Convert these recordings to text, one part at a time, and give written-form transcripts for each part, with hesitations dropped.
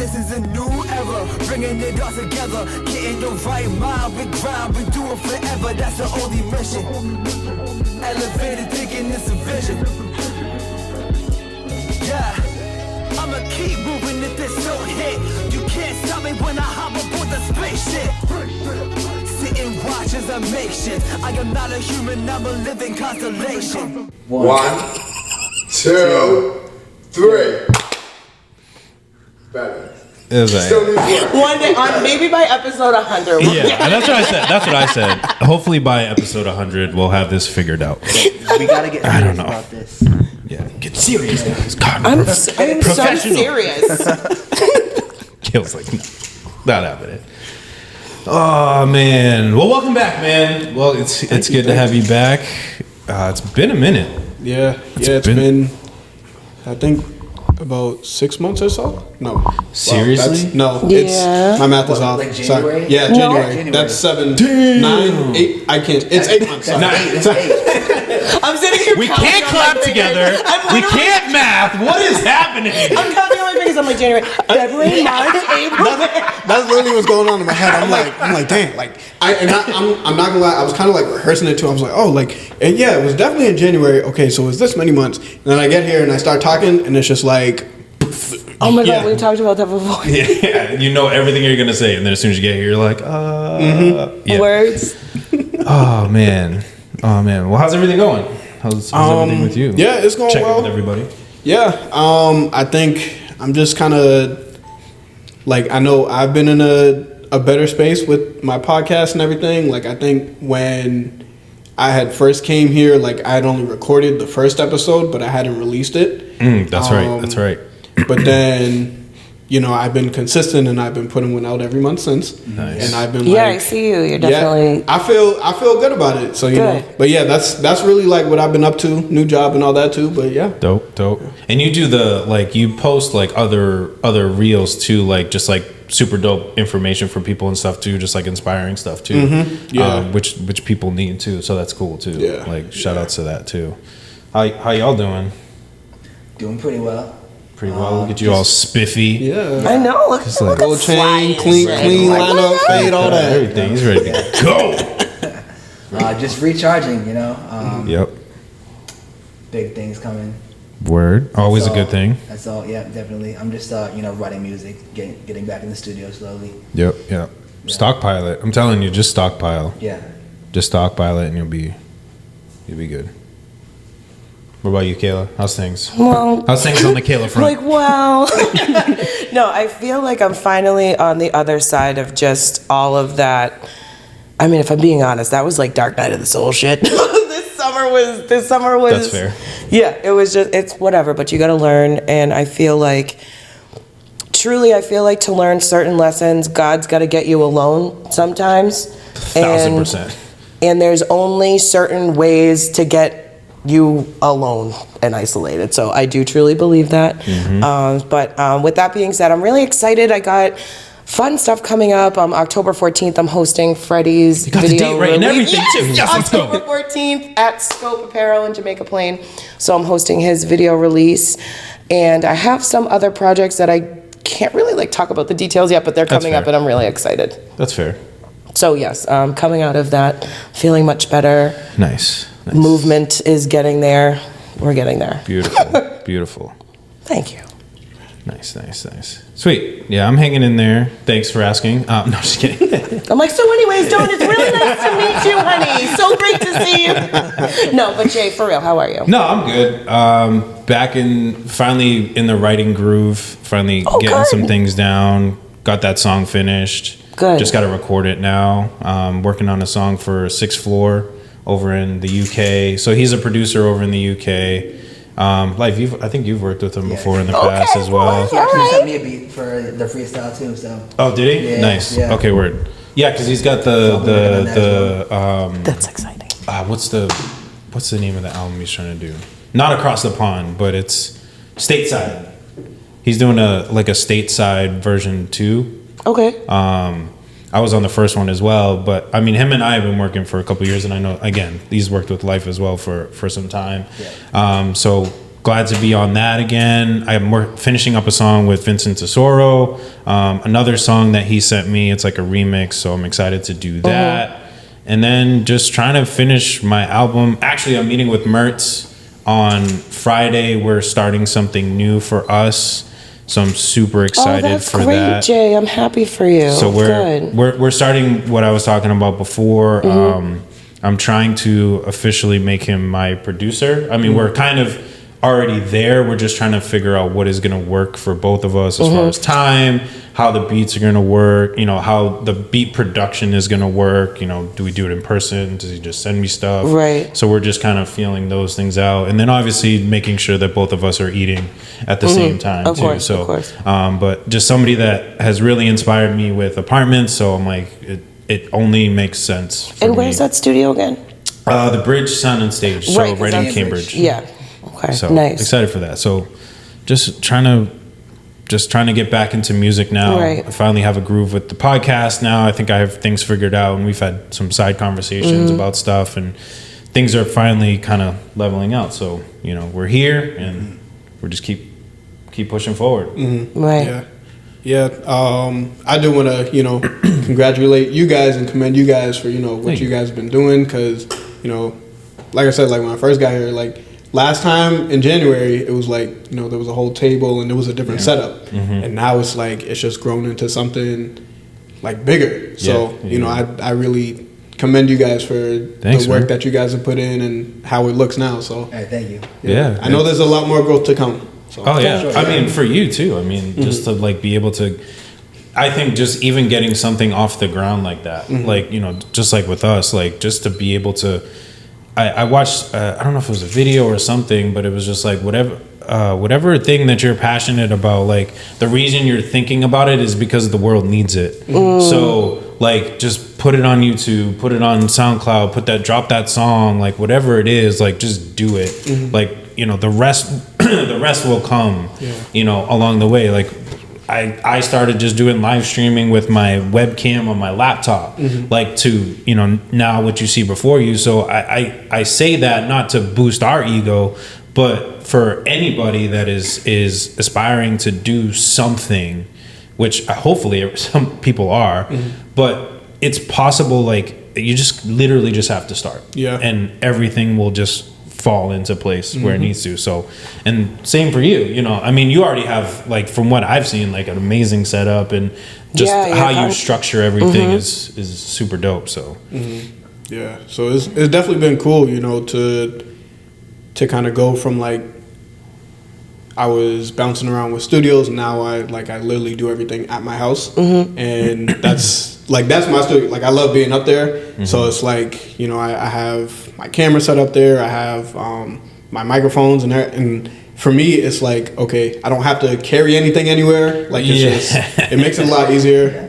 this is a new era, bringing it all together, getting the right mind, we grind, we do it forever, that's the only mission. Elevated thinking, it's a vision. Yeah, I'ma keep moving if this don't hit. You can't stop me when I hop aboard the spaceship. Sit and watch as I make shit. I am not a human, I'm a living constellation. 1, 2, 3. Better. It was Still needs work. One day, maybe by episode 100. Yeah, and that's what I said. That's what I said. Hopefully by episode 100, we'll have this figured out. We gotta get serious about this. Yeah, get serious, guys. God, I'm so serious. Kayla's like, no, not happening. Oh man. Well, welcome back, man. Well, it's good to have you back. It's been a minute. Yeah, it's been I think about 6 months or so. No, seriously? No, Yeah. it's my math is off. Like January? Sorry. Yeah, No. January. That's 7, 9, 8. I can't. It's 8 months. Sorry. It's 8. I'm sitting here. We counting can't on clap my fingers. together. We can't math. What is happening? I'm counting on my fingers. I'm like January, February, March, April. That's literally what's going on in my head. I'm like, dang, like I'm not gonna lie. I was kind of like rehearsing it too. I was like, oh, like, and yeah, it was definitely in January. Okay, so it's this many months. And then I get here and I start talking, and it's just like, Oh my God, we talked about that before. Yeah, you know everything you're gonna say, and then as soon as you get here, you're like, yeah. Words. Oh man. Well, how's everything going? How's everything with you? Yeah, it's going Checking well. with everybody. Yeah, I think I'm just kind of like, I know I've been in a better space with my podcast and everything. Like, I think when I had first came here, like, I had only recorded the first episode, but I hadn't released it. That's right. That's right. But then, you know, I've been consistent and I've been putting one out every month since. Nice. And I've been Yeah, I see you. You're definitely. I feel good about it. So, you know, but yeah, that's really like what I've been up to, new job and all that too. But yeah. Dope. And you do you post like other reels too, like just like super dope information for people and stuff too, just like inspiring stuff too. Mm-hmm. Yeah. Which people need too. So that's cool too. Yeah. Like shout outs to that too. How y'all doing? Doing pretty well. Pretty well. Look at you all spiffy. Yeah. I know. Look, Just look like Gold at chain, fly clean and lineup, fade, all that. Everything. He's ready to go. Just recharging, you know. Yep. Big things coming. Word. Always a good thing. That's all. Yeah, definitely. I'm just writing music, getting back in the studio slowly. Yep. Stockpile it. I'm telling you, just stockpile. Yeah. Just stockpile it and you'll be good. What about you, Kayla? How's things? Well, How's things on the Kayla front? like, well, no, I feel like I'm finally on the other side of just all of that. I mean, if I'm being honest, that was like Dark Night of the Soul shit. This summer was. That's fair. Yeah, it was just, it's whatever, but you got to learn. And I feel like, truly, to learn certain lessons, God's got to get you alone sometimes. 1000%. And there's only certain ways to get you alone and isolated. So I do truly believe that. Mm-hmm. But with that being said, I'm really excited. I got fun stuff coming up. October 14th, I'm hosting Freddie's You got video the date right and release. everything too. Yes, let's go. October 14th at Scope Apparel in Jamaica Plain. So I'm hosting his video release. And I have some other projects that I can't really like talk about the details yet, but they're coming up fair. and I'm really excited. That's fair. So yes, coming out of that, feeling much better. Nice. Movement is getting there. We're getting there. Beautiful. Thank you. Nice. Sweet. Yeah, I'm hanging in there. Thanks for asking. No, just kidding. I'm like, so anyways, Dawn, it's really nice to meet you, honey. So great to see you. No, but Jay, for real, how are you? No, I'm good. Finally in the writing groove. Finally getting some things down. Got that song finished. Good. Just got to record it now. Working on a song for Sixth Floor over in the UK. So he's a producer over in the UK. L.Y.F.E, I think you've worked with him before in the past as well. He actually sent me a beat for the freestyle too. So. Oh, did he? Yeah, Nice. yeah. Okay, word. Yeah, because he's got That's exciting. what's the name of the album he's trying to do? Not Across the Pond, but it's Stateside. He's doing a Stateside version 2. Okay. I was on the first one as well, but I mean, him and I have been working for a couple years, and I know, again, he's worked with L.Y.F E as well for some time. Yeah. So glad to be on that again. I'm finishing up a song with Vincent Tesoro, another song that he sent me. It's like a remix, so I'm excited to do that. And then just trying to finish my album. Actually, I'm meeting with Mertz on Friday. We're starting something new for us, so I'm super excited for great, that. Jay. I'm happy for you. So we're starting what I was talking about before. I'm trying to officially make him my producer. I mean, we're kind of already there. We're just trying to figure out what is going to work for both of us as far as time, how the beats are going to work, how the beat production is going to work. Do we do it in person? Does he just send me stuff? Right. So we're just kind of feeling those things out. And then obviously making sure that both of us are eating at the same time Of too. course, so, of course. But just somebody that has really inspired me with apartments. So I'm like, it only makes sense for And me. where's that studio again? The Bridge Sound and Stage, so right in that's- Cambridge. Yeah. Okay. So nice. excited for that. So just trying to get back into music now. Right. I finally have a groove with the podcast now. I think I have things figured out, and we've had some side conversations about stuff, and things are finally kind of leveling out. So we're here, and we're just keep pushing forward. Right. Yeah. I do want to, congratulate you guys and commend you guys for, what Thank you you. guys have been doing. Because, like I said, like when I first got here, like last time in January, it was like, there was a whole table and it was a different setup. And now it's like, it's just grown into something like bigger. So, I really commend you guys for Thanks, the work man. that you guys have put in and how it looks now. So, Hey, thank you. Yeah. I know there's a lot more growth to come. So. Oh yeah, Sure, I yeah. mean for you too. I mean just to like be able to. I think just even getting something off the ground like that, like just like with us, like just to be able to. I watched. I don't know if it was a video or something, but it was just like whatever thing that you're passionate about. Like the reason you're thinking about it is because the world needs it. So like just put it on YouTube, put it on SoundCloud, drop that song, like whatever it is, like just do it. Like the rest will come. Along the way. Like I started just doing live streaming with my webcam on my laptop, like to now what you see before you. So I say that not to boost our ego, but for anybody that is aspiring to do something, which hopefully some people are, but it's possible. Like you just literally just have to start, and everything will just fall into place where it needs to. So, and same for you, I mean, you already have, like, from what I've seen, like an amazing setup, and just how you structure everything is super dope. So Yeah, so it's definitely been cool, to kind of go from like I was bouncing around with studios, and now I literally do everything at my house, and that's my studio. Like I love being up there, so it's like I have my camera set up there, I have my microphones and for me it's like, okay, I don't have to carry anything anywhere. Like it's just it makes it a lot easier.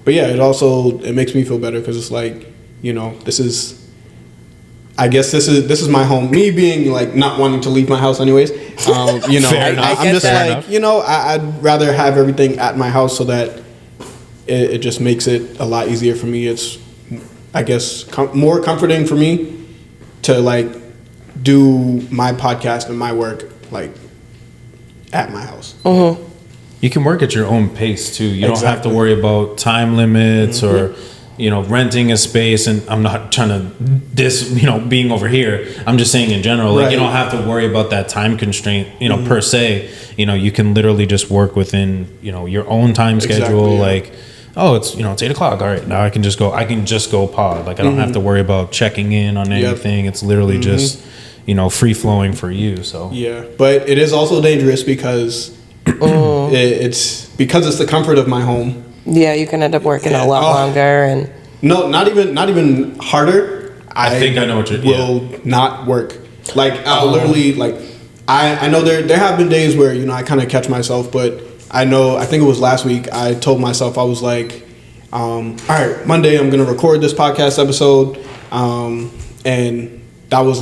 But yeah, it makes me feel better because it's like this is. I guess this is my home. Me being like not wanting to leave my house anyways. Fair enough. I'm just Fair like enough. I'd rather have everything at my house so that it just makes it a lot easier for me. It's I guess more comforting for me to like do my podcast and my work like at my house. you can work at your own pace too. You don't have to worry about time limits or renting a space. And I'm not trying to being over here. I'm just saying in general, like you don't have to worry about that time constraint, per se. You can literally just work within, your own time schedule. Exactly, yeah. Like, oh, it's 8:00. All right, now I can just go pod. Like I don't have to worry about checking in on anything. It's literally just, free flowing for you. So yeah, but it is also dangerous because it's the comfort of my home. Yeah, you can end up working a lot longer and. No, not even harder. I think I know what you're. Will not work. Like I'll literally like I know there have been days where I kind of catch myself, but I think it was last week I told myself I was like, all right, Monday I'm gonna record this podcast episode, and that was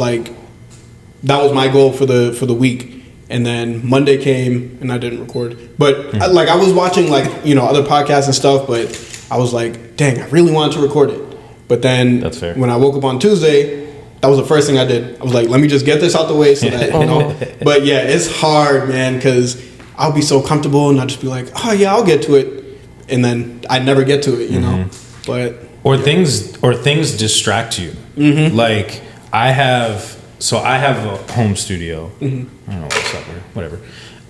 my goal for the week. And then Monday came and I didn't record. But I was watching other podcasts and stuff, but I was like, dang, I really wanted to record it. But then That's fair. When I woke up on Tuesday, that was the first thing I did. I was like, let me just get this out the way so that, you know. But yeah, it's hard, man, because I'll be so comfortable and I'll just be like, oh yeah, I'll get to it. And then I never get to it, you know. But things distract you. Like I have a home studio. I don't know what's up there, whatever.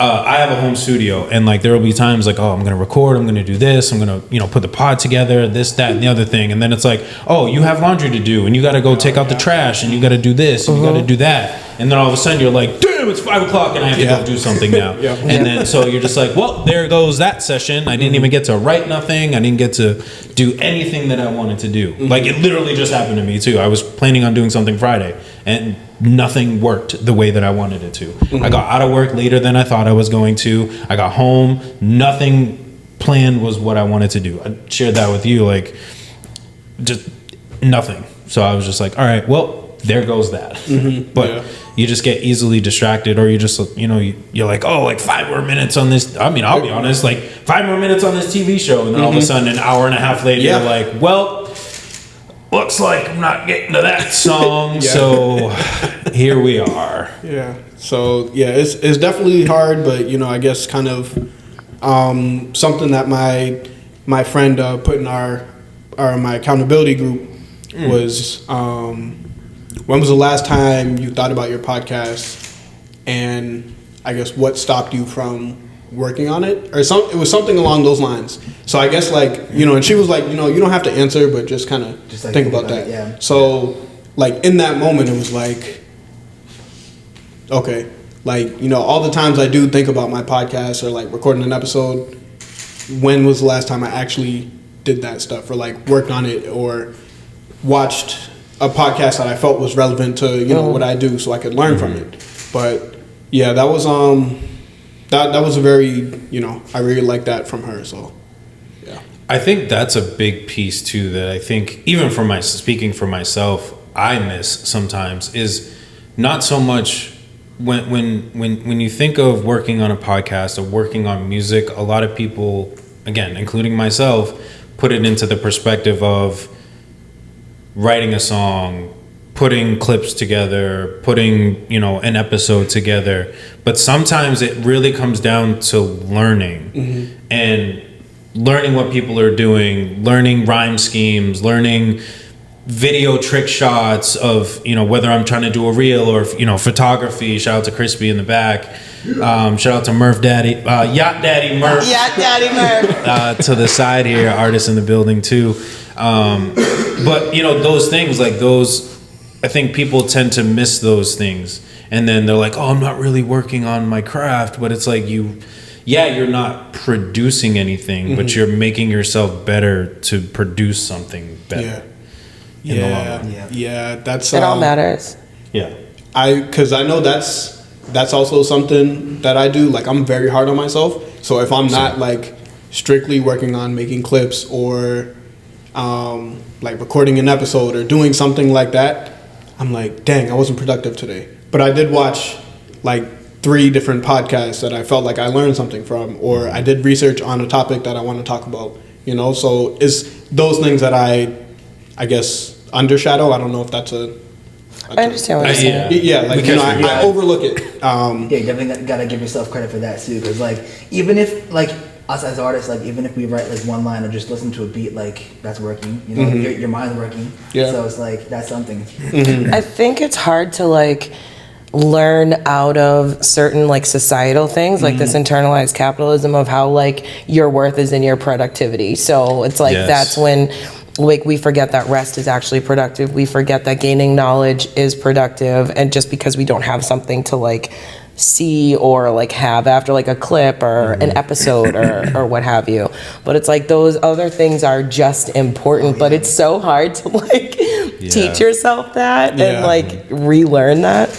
I have a home studio, and like there will be times like, oh, I'm gonna record, I'm gonna do this, I'm gonna put the pod together, this, that, and the other thing, and then it's like, oh, you have laundry to do, and you got to go take out the trash, and you got to do this, and you got to do that, and then all of a sudden you're like, damn, it's 5 o'clock, and I have to go do something now, and then so you're just like, well, there goes that session. I didn't even get to write nothing. I didn't get to do anything that I wanted to do. Like it literally just happened to me too. I was planning on doing something Friday, and nothing worked the way that I wanted it to. I got out of work later than I thought I was going to. I got home, nothing planned was what I wanted to do. I shared that with you, like just nothing. So I was just like, all right, well, there goes that. But you just get easily distracted, or you just, you're like, oh, like 5 more minutes on this. I mean, I'll be honest, like 5 more minutes on this TV show. And then all of a sudden, an hour and a half later, you're like, well, looks like I'm not getting to that song. So here we are. Yeah. So yeah, it's definitely hard, but I guess kind of something that my friend put in my accountability group was when was the last time you thought about your podcast, and I guess what stopped you from working on it, or it was something along those lines. So I guess and she was like, you don't have to answer, but just kind of think about that. Yeah. So like in that moment, it was like, okay, like all the times I do think about my podcast or like recording an episode, when was the last time I actually did that stuff, or like worked on it, or watched a podcast that I felt was relevant to what I do, so I could learn from it. But yeah, that was that was a very I really like that from her. So yeah, I think that's a big piece too, that I think even speaking for myself, I miss sometimes, is not so much when you think of working on a podcast or working on music. A lot of people, again, including myself, put it into the perspective of writing a song, putting clips together, putting an episode together. But sometimes it really comes down to learning and learning what people are doing, learning rhyme schemes, learning video trick shots of whether I'm trying to do a reel or photography. Shout out to Krispy in the back. Shout out to Murph Daddy, Yacht Daddy Murph. Yacht Daddy Murph. To the side here, artists in the building too. But those things, like those, I think people tend to miss those things, and then they're like, oh, I'm not really working on my craft. But it's like you're not producing anything, but you're making yourself better to produce something better. Yeah, that's it. All matters. Yeah, because I know that's also something that I do. Like I'm very hard on myself, so if I'm not like strictly working on making clips or like recording an episode or doing something like that, I'm like, dang, I wasn't productive today. But I did watch like 3 different podcasts that I felt like I learned something from, or I did research on a topic that I want to talk about, so it's those things that I guess undershadow. I don't know if that's I understand what you're saying. Yeah, like I overlook it. Yeah, you definitely gotta give yourself credit for that too, because like even if like us as artists, like even if we write like one line or just listen to a beat, like that's working. Your mind's working. Yeah. So it's like that's something. I think it's hard to like learn out of certain like societal things, like this internalized capitalism of how like your worth is in your productivity. So it's like that's when like we forget that rest is actually productive. We forget that gaining knowledge is productive, and just because we don't have something to like see or like have after like a clip or an episode or what have you, but it's like those other things are just important. But it's so hard to like teach yourself that and like relearn that.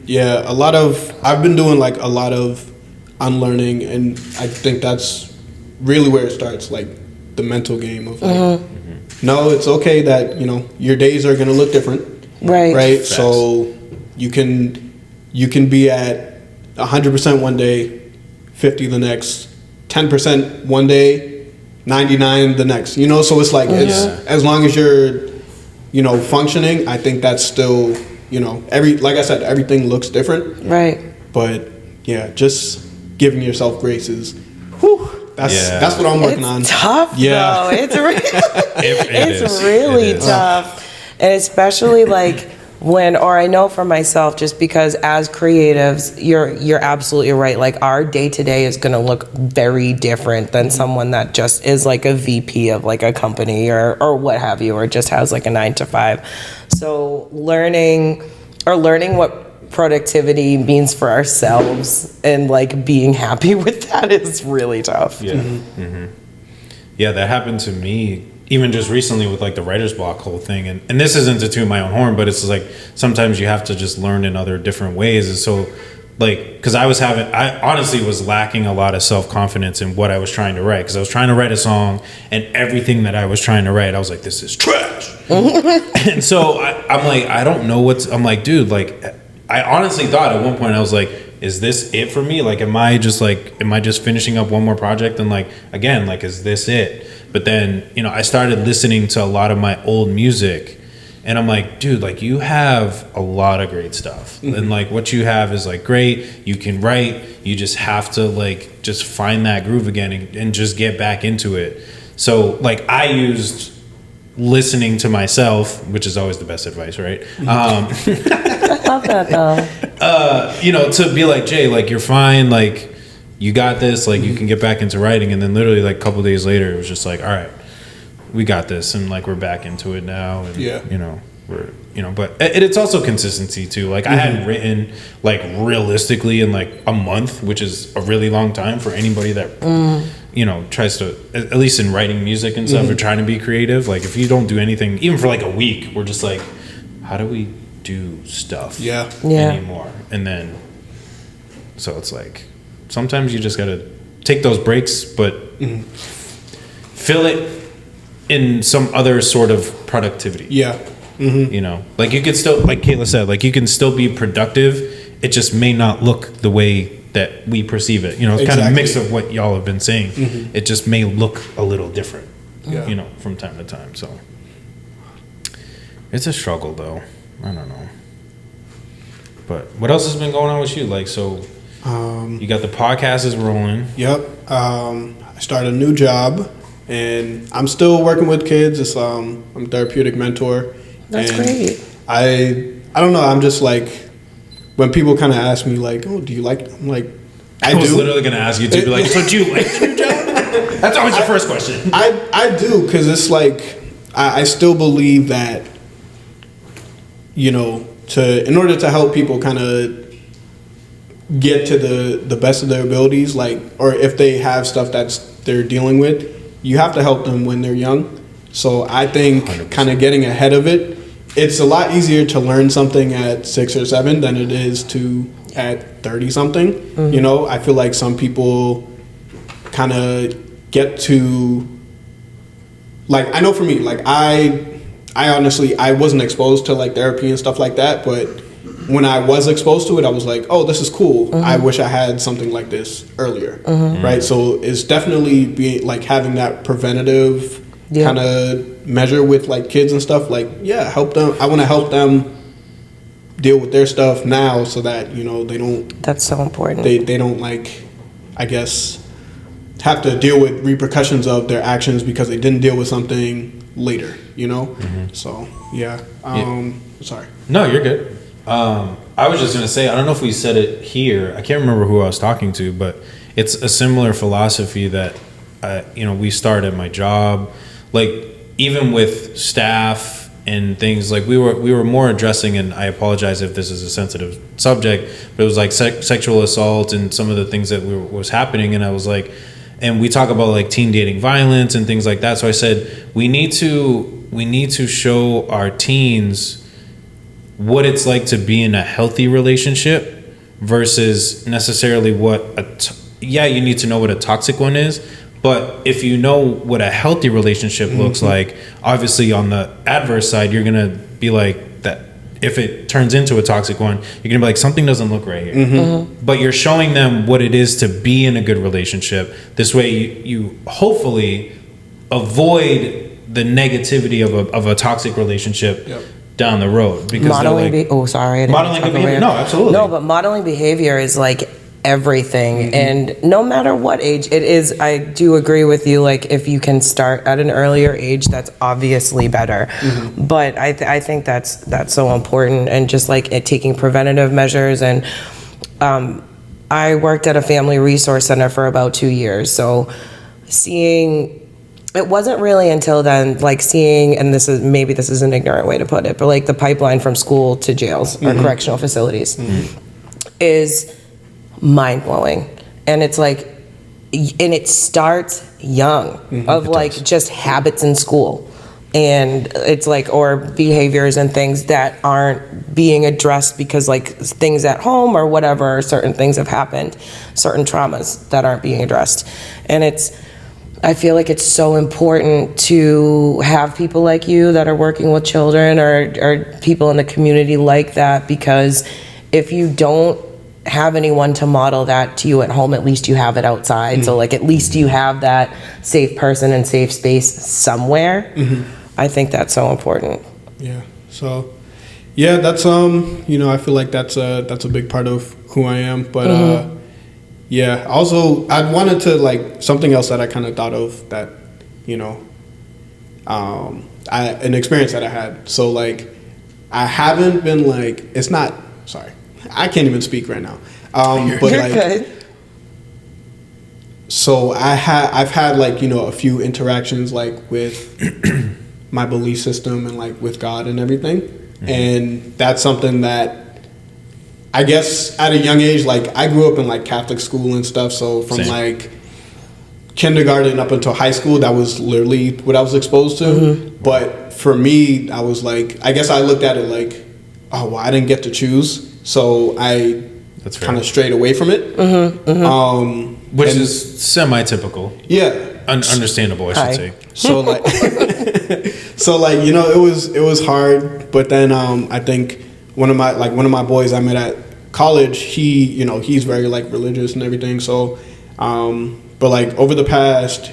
Yeah, I've been doing like a lot of unlearning, and I think that's really where it starts, like the mental game of like no, it's okay that your days are gonna look different, right? Facts. So you can be at 100% one day, 50 the next, 10% one day, 99 the next. So it's like it's as long as you're functioning, I think that's still, like I said, everything looks different. Right. But yeah, just giving yourself grace is, that's what I'm working on. It's tough, though. It's really tough. And especially like or I know for myself, just because as creatives, you're absolutely right. Like our day to day is going to look very different than someone that just is like a VP of like a company or what have you, or just has like a 9 to 5. So learning what productivity means for ourselves and like being happy with that is really tough. Yeah. Yeah, that happened to me even just recently with like the writer's block whole thing. And this isn't to toot my own horn, but it's like sometimes you have to just learn in other different ways. And so like, because I honestly was lacking a lot of self-confidence in what I was trying to write, because I was trying to write a song and everything that I was trying to write, I was like, this is trash. And so I'm like, I don't know I'm like, dude, like I honestly thought at one point I was like, is this it for me? Like, am I just finishing up one more project? And like, again, like, is this it? But then, I started listening to a lot of my old music and I'm like, dude, like you have a lot of great stuff. And like what you have is like great. You can write, you just have to like, just find that groove again and just get back into it. So like I used listening to myself, which is always the best advice, right? I love that though. To be like, Jay, like you're fine, like you got this, like you can get back into writing. And then literally like a couple of days later, it was just like, all right, we got this, and like we're back into it now. And but it's also consistency too. Like I hadn't written like realistically in like a month, which is a really long time for anybody that tries to, at least in writing music and stuff, or trying to be creative. Like if you don't do anything even for like a week, we're just like, how do we do stuff anymore? And then so it's like sometimes you just gotta take those breaks, but fill it in some other sort of productivity. Like you could still, like Kayla said, like you can still be productive, it just may not look the way that we perceive it. It's kind of a mix of what y'all have been saying. It just may look a little different from time to time. So it's a struggle though. I don't know. But what else has been going on with you? Like, so you got the podcast is rolling. Yep. I started a new job and I'm still working with kids. It's I'm a therapeutic mentor. That's great. I don't know. I'm just like, when people kind of ask me like, oh, do you like, I'm like, I was do. literally going to ask you to be like, so do you like the new job? That's always your first question. I do, because it's like, I still believe that, in order to help people kind of get to the best of their abilities, like, or if they have stuff they're dealing with, you have to help them when they're young. So I think 100%. Kind of getting ahead of it, it's a lot easier to learn something at 6 or 7 than it is to at 30 something. I feel like some people kind of get to, like, I know for me, like I honestly, I wasn't exposed to like therapy and stuff like that, but when I was exposed to it, I was like, oh, this is cool. I wish I had something like this earlier. Right. So it's definitely being like having that preventative kind of measure with like kids and stuff. Like, help them. I want to help them deal with their stuff now so that, they don't. That's so important. They don't like, I guess, have to deal with repercussions of their actions because they didn't deal with something later, So, sorry. No, you're good. I was just going to say, I don't know if we said it here. I can't remember who I was talking to, but it's a similar philosophy that, we start at my job. Like, even with staff and things, like we were more addressing, and I apologize if this is a sensitive subject, but it was like sexual assault and some of the things that was happening. And I was like, and we talk about like teen dating violence and things like that. So I said, we need to show our teens what it's like to be in a healthy relationship versus necessarily you need to know what a toxic one is. But if you know what a healthy relationship looks like, obviously on the adverse side, you're going to be like that. If it turns into a toxic one, you're going to be like, something doesn't look right here. But you're showing them what it is to be in a good relationship. This way you hopefully avoid the negativity of a toxic relationship down the road, because modeling. modeling behavior. No, absolutely. No, but modeling behavior is like everything, and no matter what age it is, I do agree with you. Like if you can start at an earlier age, that's obviously better. But I think that's so important, and just like taking preventative measures. And I worked at a family resource center for about 2 years, so it wasn't really until then, like seeing, and this is an ignorant way to put it, but like the pipeline from school to jails or correctional facilities is mind-blowing. And it's like, and it starts young, of like just habits in school. And it's like, or behaviors and things that aren't being addressed because like things at home or whatever, certain things have happened, certain traumas that aren't being addressed. And I feel like it's so important to have people like you that are working with children, or people in the community like that, because if you don't have anyone to model that to you at home, at least you have it outside. So like at least you have that safe person and safe space somewhere. I think that's so important. Yeah. So yeah, that's I feel like that's a big part of who I am. But yeah, also I wanted to, like, something else that I kind of thought of that, an experience that I had. So like I haven't been like, I can't even speak right now. But You're like, good. so I've had like, a few interactions like with my belief system and like with God and everything. And that's something that I guess at a young age, like I grew up in like Catholic school and stuff. So from like kindergarten up until high school, that was literally what I was exposed to. But for me, I was like, I guess I looked at it like, oh, well, I didn't get to choose. So I kind of strayed away from it. Which is semi-typical. Yeah. Understandable, I should say. So like, it was hard. But then I think one of my boys I met at college, he's very like religious and everything. So, but like over the past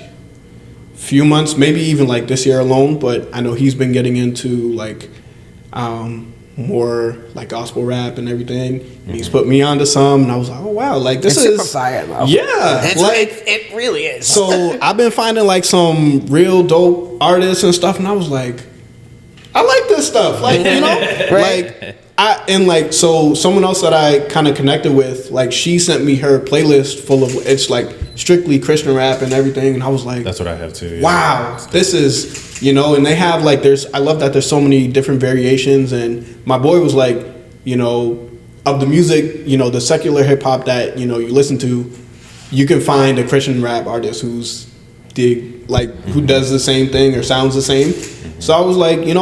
few months, maybe even like this year alone, but I know he's been getting into like more like gospel rap and everything. And he's put me onto some, and I was like, oh wow, like this is super fire though. Yeah, It really is. So I've been finding like some real dope artists and stuff, and I was like, I like this stuff, like Right. like so someone else that I kind of connected with, like she sent me her playlist full of, it's like strictly Christian rap and everything, and I was like, that's what I have too. Yeah. Wow, this is, and they have like, I love that there's so many different variations. And my boy was like, of the music, the secular hip hop that you listen to, you can find a Christian rap artist who does the same thing or sounds the same. So I was like, and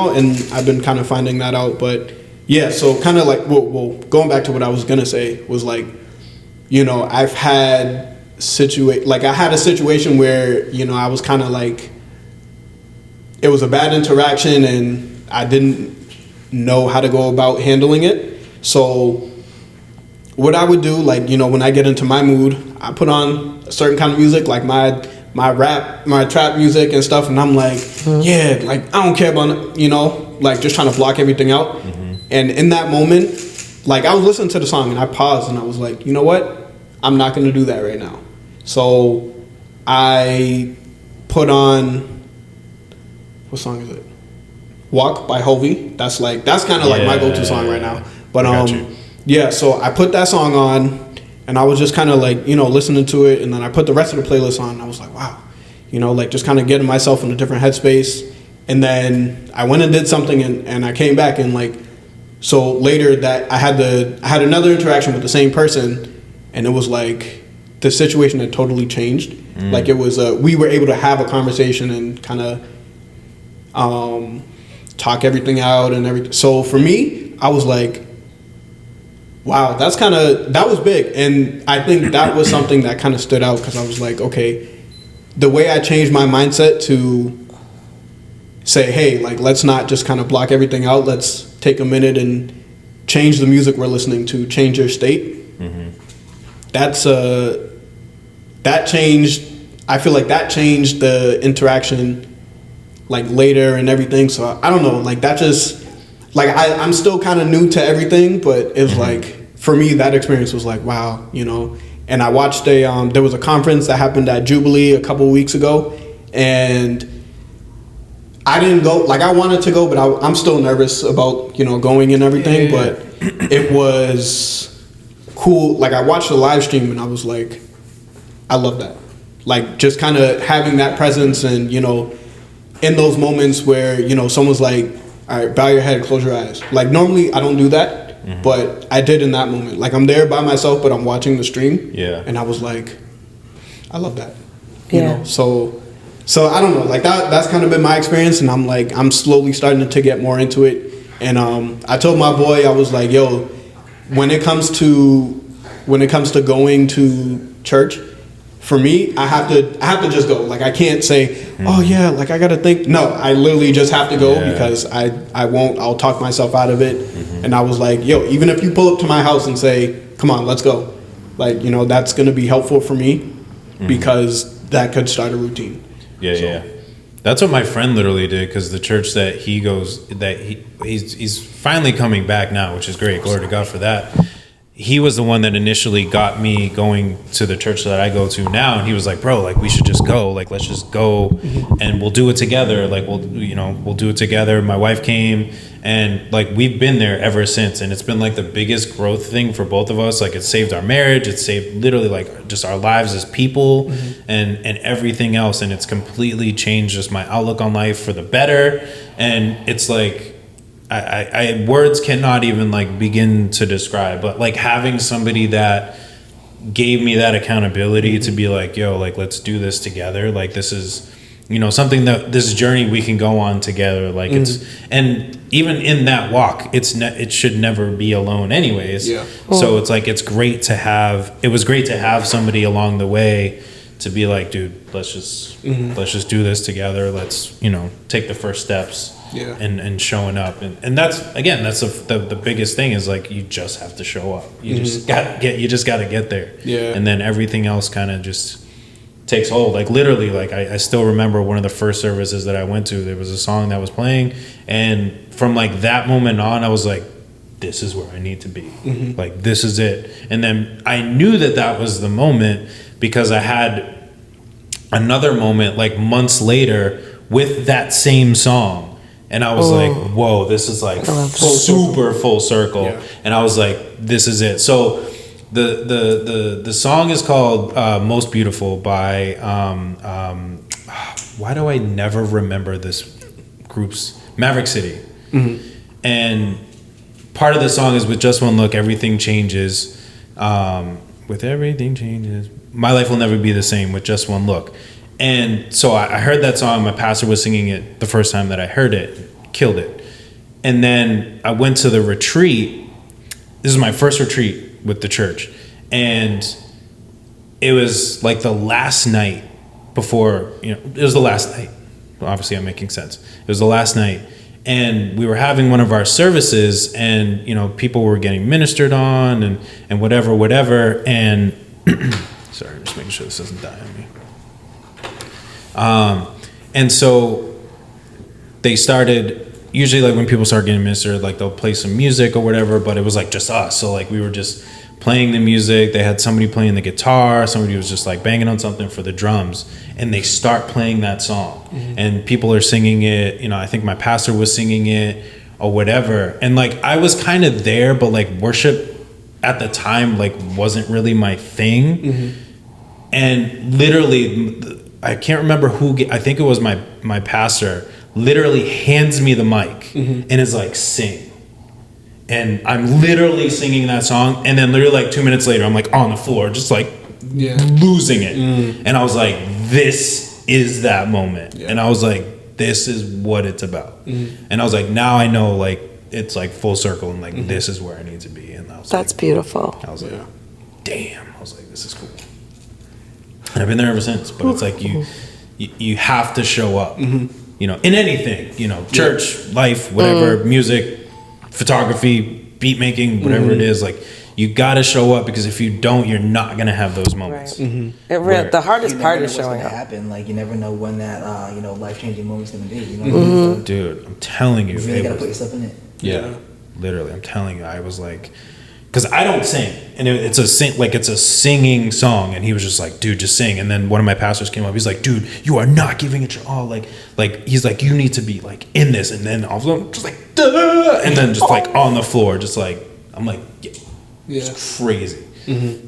I've been kind of finding that out. But yeah, so kind of like, well, going back to what I was gonna say was like, I've had I had a situation where I was kind of like, it was a bad interaction and I didn't know how to go about handling it. So what I would do, like, when I get into my mood, I put on a certain kind of music, like my rap, my trap music and stuff, and I'm like, yeah, like I don't care about, like just trying to block everything out. And in that moment, like I was listening to the song and I paused and I was like, you know what? I'm not going to do that right now. So I put on, what song is it? Walk by Hovey. That's kind of like my go-to song right now. But yeah, so I put that song on and I was just kind of like, listening to it, and then I put the rest of the playlist on and I was like, wow, like just kind of getting myself in a different headspace. And then I went and did something and I came back and like, so later that I had another interaction with the same person, and it was like the situation had totally changed. Like it was we were able to have a conversation and kind of talk everything out and everything. So for me, I was like, wow, that was big. And I think that was something that kind of stood out, because I was like, okay, the way I changed my mindset to say, hey, like, let's not just kind of block everything out. Let's take a minute and change the music we're listening to, change your state. That changed, I feel like that changed the interaction like later and everything. So I don't know, like that just like I'm still kind of new to everything, but it's like for me that experience was like wow, you know. And I watched there was a conference that happened at Jubilee a couple of weeks ago, and I didn't go. Like I wanted to go, but I'm still nervous about going and everything. Yeah. But it was cool. Like I watched the live stream and I was like, I love that. Like just kind of having that presence and in those moments where someone's like, all right, bow your head, close your eyes. Like normally I don't do that. But I did in that moment. Like I'm there by myself, but I'm watching the stream. Yeah. And I was like, I love that. You know? So I don't know. Like that's kind of been my experience, and I'm slowly starting to get more into it. And I told my boy, I was like, yo, when it comes to going to church, for me, I have to just go. Like I can't say, oh yeah, like I gotta think. No, I literally just have to go because I won't. I'll talk myself out of it. And I was like, yo, even if you pull up to my house and say, come on, let's go. Like that's gonna be helpful for me because that could start a routine. Yeah. That's what my friend literally did, because the church that he goes, he's finally coming back now, which is great. Glory to God for that. He was the one that initially got me going to the church that I go to now, and he was like, bro, like we should just go, like let's just go and we'll do it together, like we'll do it together. My wife came, and like we've been there ever since, and it's been like the biggest growth thing for both of us. Like it saved our marriage, it saved literally like just our lives as people and everything else, and it's completely changed just my outlook on life for the better. And it's like I words cannot even like begin to describe, but like having somebody that gave me that accountability to be like, yo, like let's do this together. Like this is, something that this journey we can go on together. Like it's, and even in that walk, it should never be alone anyways. Yeah. So it's like, it was great to have somebody along the way to be like, dude, let's just do this together. Let's, take the first steps. Yeah. And showing up, and that's the biggest thing is like you just have to show up. You just got to get there. Yeah. And then everything else kind of just takes hold. Like literally, like I still remember one of the first services that I went to. There was a song that was playing, and from like that moment on, I was like, this is where I need to be. Like this is it. And then I knew that was the moment because I had another moment like months later with that same song. And I was like, whoa, this is like super full circle. Yeah. And I was like, this is it. So the song is called Most Beautiful by, why do I never remember this group's, Maverick City. And part of the song is with just one look, everything changes. With everything changes, my life will never be the same with just one look. And so I heard that song. My pastor was singing it the first time that I heard it, killed it. And then I went to the retreat. This is my first retreat with the church. And it was like the last night before, it was the last night. Well, obviously I'm making sense. It was the last night. And we were having one of our services, and, people were getting ministered on and whatever. And sorry, just making sure this doesn't die on me. And so they started, usually like when people start getting ministered, like they'll play some music or whatever, but it was like just us. So like we were just playing the music. They had somebody playing the guitar. Somebody was just like banging on something for the drums, and they start playing that song and people are singing it. I think my pastor was singing it or whatever. And like, I was kind of there, but like worship at the time, like wasn't really my thing. And literally, I can't remember I think it was my pastor, literally hands me the mic and is like, sing. And I'm literally singing that song. And then literally like 2 minutes later, I'm like on the floor, just like losing it. And I was like, this is that moment. Yeah. And I was like, this is what it's about. And I was like, now I know like it's like full circle and like this is where I need to be. And I was That's beautiful. I was like, damn. I was like, this is cool. And I've been there ever since, but it's like you have to show up, in anything, church, life, whatever, music, photography, beat making, whatever it is. Like you gotta show up, because if you don't, you're not gonna have those moments. The hardest You part never is know what's showing gonna up. happen. Like you never know when that life-changing moment's gonna be. You know, Mm-hmm. Dude, I'm telling you, you really it gotta was- put yourself in it. yeah, literally, I'm telling you, I was like, because I don't sing, and it's a singing song, and he was just like, dude, just sing. And then one of my pastors came up, he's like, dude, you are not giving it your all, like he's like, you need to be like in this. And then all of a sudden, just like, duh, and then just like on the floor, just like, I'm like, yeah. It's crazy,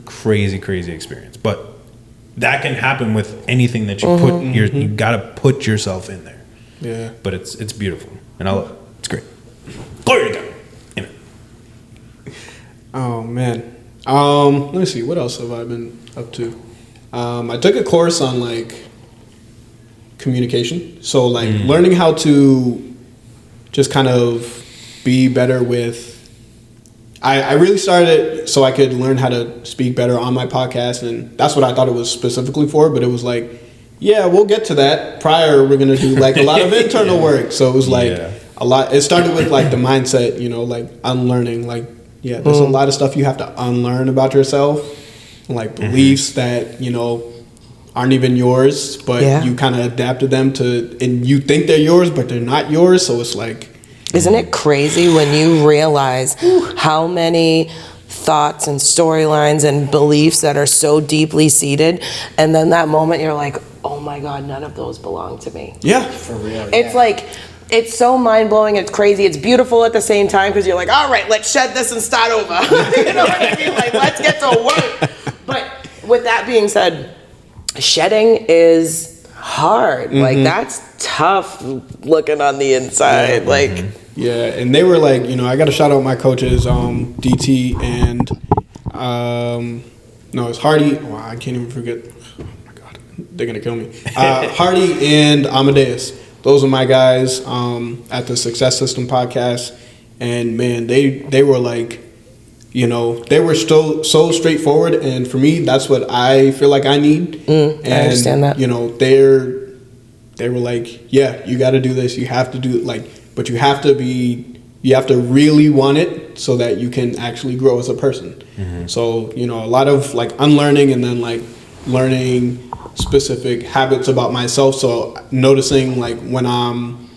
crazy experience. But that can happen with anything that you put you gotta put yourself in there. Yeah. But it's beautiful, and I love it. It's great. Glory to God. Amen. Oh man. Let me see. What else have I been up to? I took a course on like communication. So like learning how to just kind of be better with. I really started it so I could learn how to speak better on my podcast, and that's what I thought it was specifically for. But it was like, yeah, we'll get to that. Prior, we're gonna do like a lot of internal work. So it was like a lot. It started with like the mindset, like unlearning. Like, yeah, there's a lot of stuff you have to unlearn about yourself, like beliefs that aren't even yours, but you kind of adapted them to, and you think they're yours, but they're not yours. So it's like. Isn't it crazy when you realize how many thoughts and storylines and beliefs that are so deeply seated, and then that moment you're like, oh my God, none of those belong to me. Yeah. For real. It's like, it's so mind-blowing, it's crazy, it's beautiful at the same time, because you're like, all right, let's shed this and start over. You know what I mean? Like, let's get to work. But with that being said, shedding is hard. Like, that's tough looking on the inside. Like, yeah, and they were like, I got to shout out my coaches, DT and no, it's Hardy. Wow, I can't even forget. Oh my God, they're gonna kill me. Hardy and Amadeus. Those are my guys at the Success System podcast, and man, they were like, they were so straightforward, and for me, that's what I feel like I need. And, I understand that. They were like, yeah, you got to do this. You have to do it, like. But you have to really want it so that you can actually grow as a person. So, a lot of like unlearning and then like learning specific habits about myself. So noticing like when I'm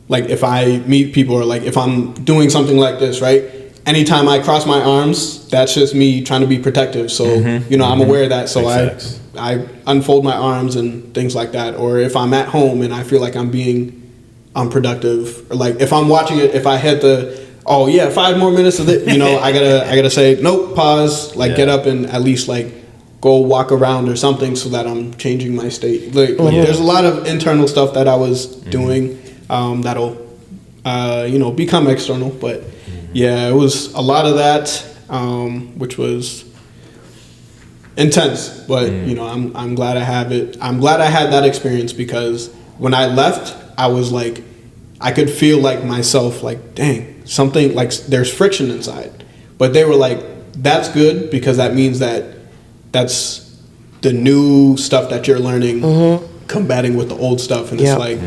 like, if I meet people or like if I'm doing something like this, right? Anytime I cross my arms, that's just me trying to be protective. So, I'm aware of that. So I unfold my arms and things like that. Or if I'm at home and I feel like I'm being unproductive, or like if I'm watching it, if I hit 5 more minutes of it, I gotta say nope, pause, like get up and at least like go walk around or something so that I'm changing my state. Like there's a lot of internal stuff that I was doing that'll become external, but yeah, it was a lot of that, which was intense, but I'm glad I have it. I'm glad I had that experience, because when I left, I was like, I could feel like myself, like, dang, something like there's friction inside. But they were like, that's good, because that means that's the new stuff that you're learning, combating with the old stuff. And it's like,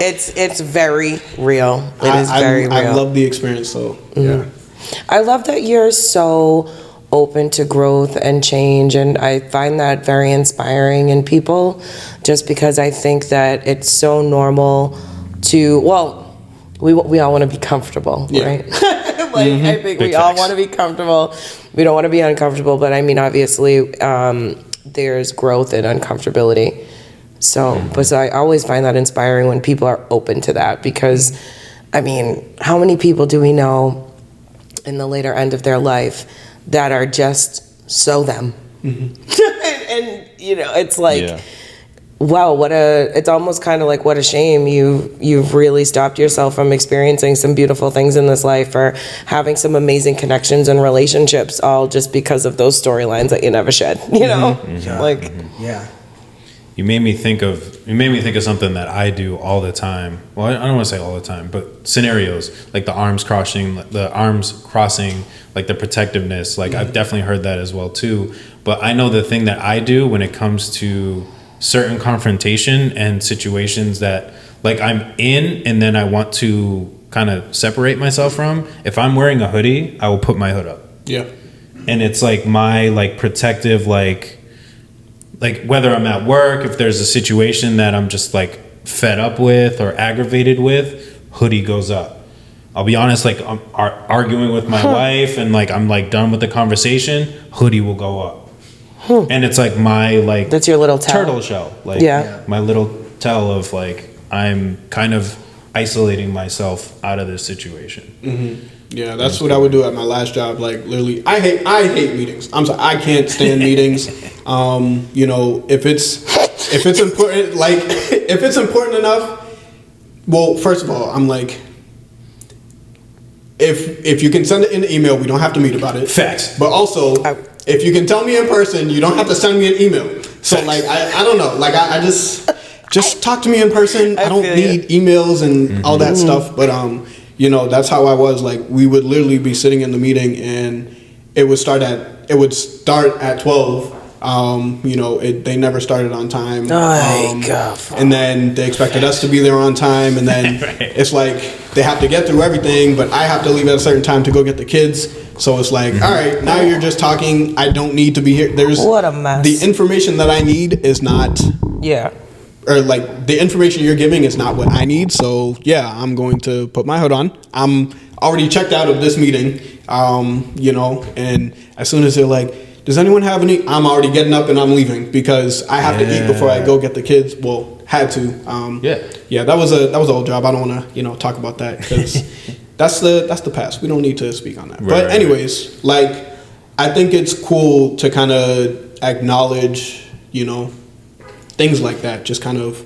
it's very real. It is very real. I love the experience. So yeah, I love that you're so open to growth and change, and I find that very inspiring in people, just because I think that it's so normal to, we all want to be comfortable, right? I think we all want to be comfortable. We don't want to be uncomfortable, but I mean, obviously, there's growth in uncomfortability. So I always find that inspiring when people are open to that, because, I mean, how many people do we know in the later end of their life that are just so them? and it's like, wow, it's almost kind of like, what a shame you've really stopped yourself from experiencing some beautiful things in this life, or having some amazing connections and relationships, all just because of those storylines that you never shed, like, yeah. You made me think of something that I do all the time. Well, I don't want to say all the time, but scenarios like the arms crossing, like the protectiveness. Like I've definitely heard that as well too. But I know the thing that I do when it comes to certain confrontation and situations that like I'm in, and then I want to kind of separate myself from. If I'm wearing a hoodie, I will put my hood up. Yeah. And it's like my like protective, like whether I'm at work, if there's a situation that I'm just like fed up with or aggravated with, hoodie goes up. I'll be honest, like I'm arguing with my wife and like I'm like done with the conversation, hoodie will go up. And it's like my like That's your little tell. turtle shell. Like my little tell of like I'm kind of isolating myself out of this situation. Yeah, that's what I would do at my last job. Like literally, I hate meetings. I'm sorry, I can't stand meetings. You know, if it's important, like if it's important enough. Well, first of all, I'm like, if you can send it in an email, we don't have to meet about it. Facts. But also, if you can tell me in person, you don't have to send me an email. So Facts. like, I don't know. Like I just talk to me in person. I don't feel need emails and all that stuff. But you know, that's how I was. Like we would literally be sitting in the meeting, and it would start at 12. You know, they never started on time. And then they expected us to be there on time, and then it's like they have to get through everything, but I have to leave at a certain time to go get the kids. So it's like, all right, now you're just talking. I don't need to be here. What a mess. The information that I need is not. Yeah. Or like the information you're giving is not what I need. So yeah, I'm going to put my hood on. I'm already checked out of this meeting. You know, and as soon as they're like, does anyone have any? I'm already getting up and I'm leaving because I have to eat before I go get the kids. Well, had to. Yeah. That was an old job. I don't want to talk about that because that's the past. We don't need to speak on that. But anyways, like I think it's cool to kind of acknowledge things like that. Just kind of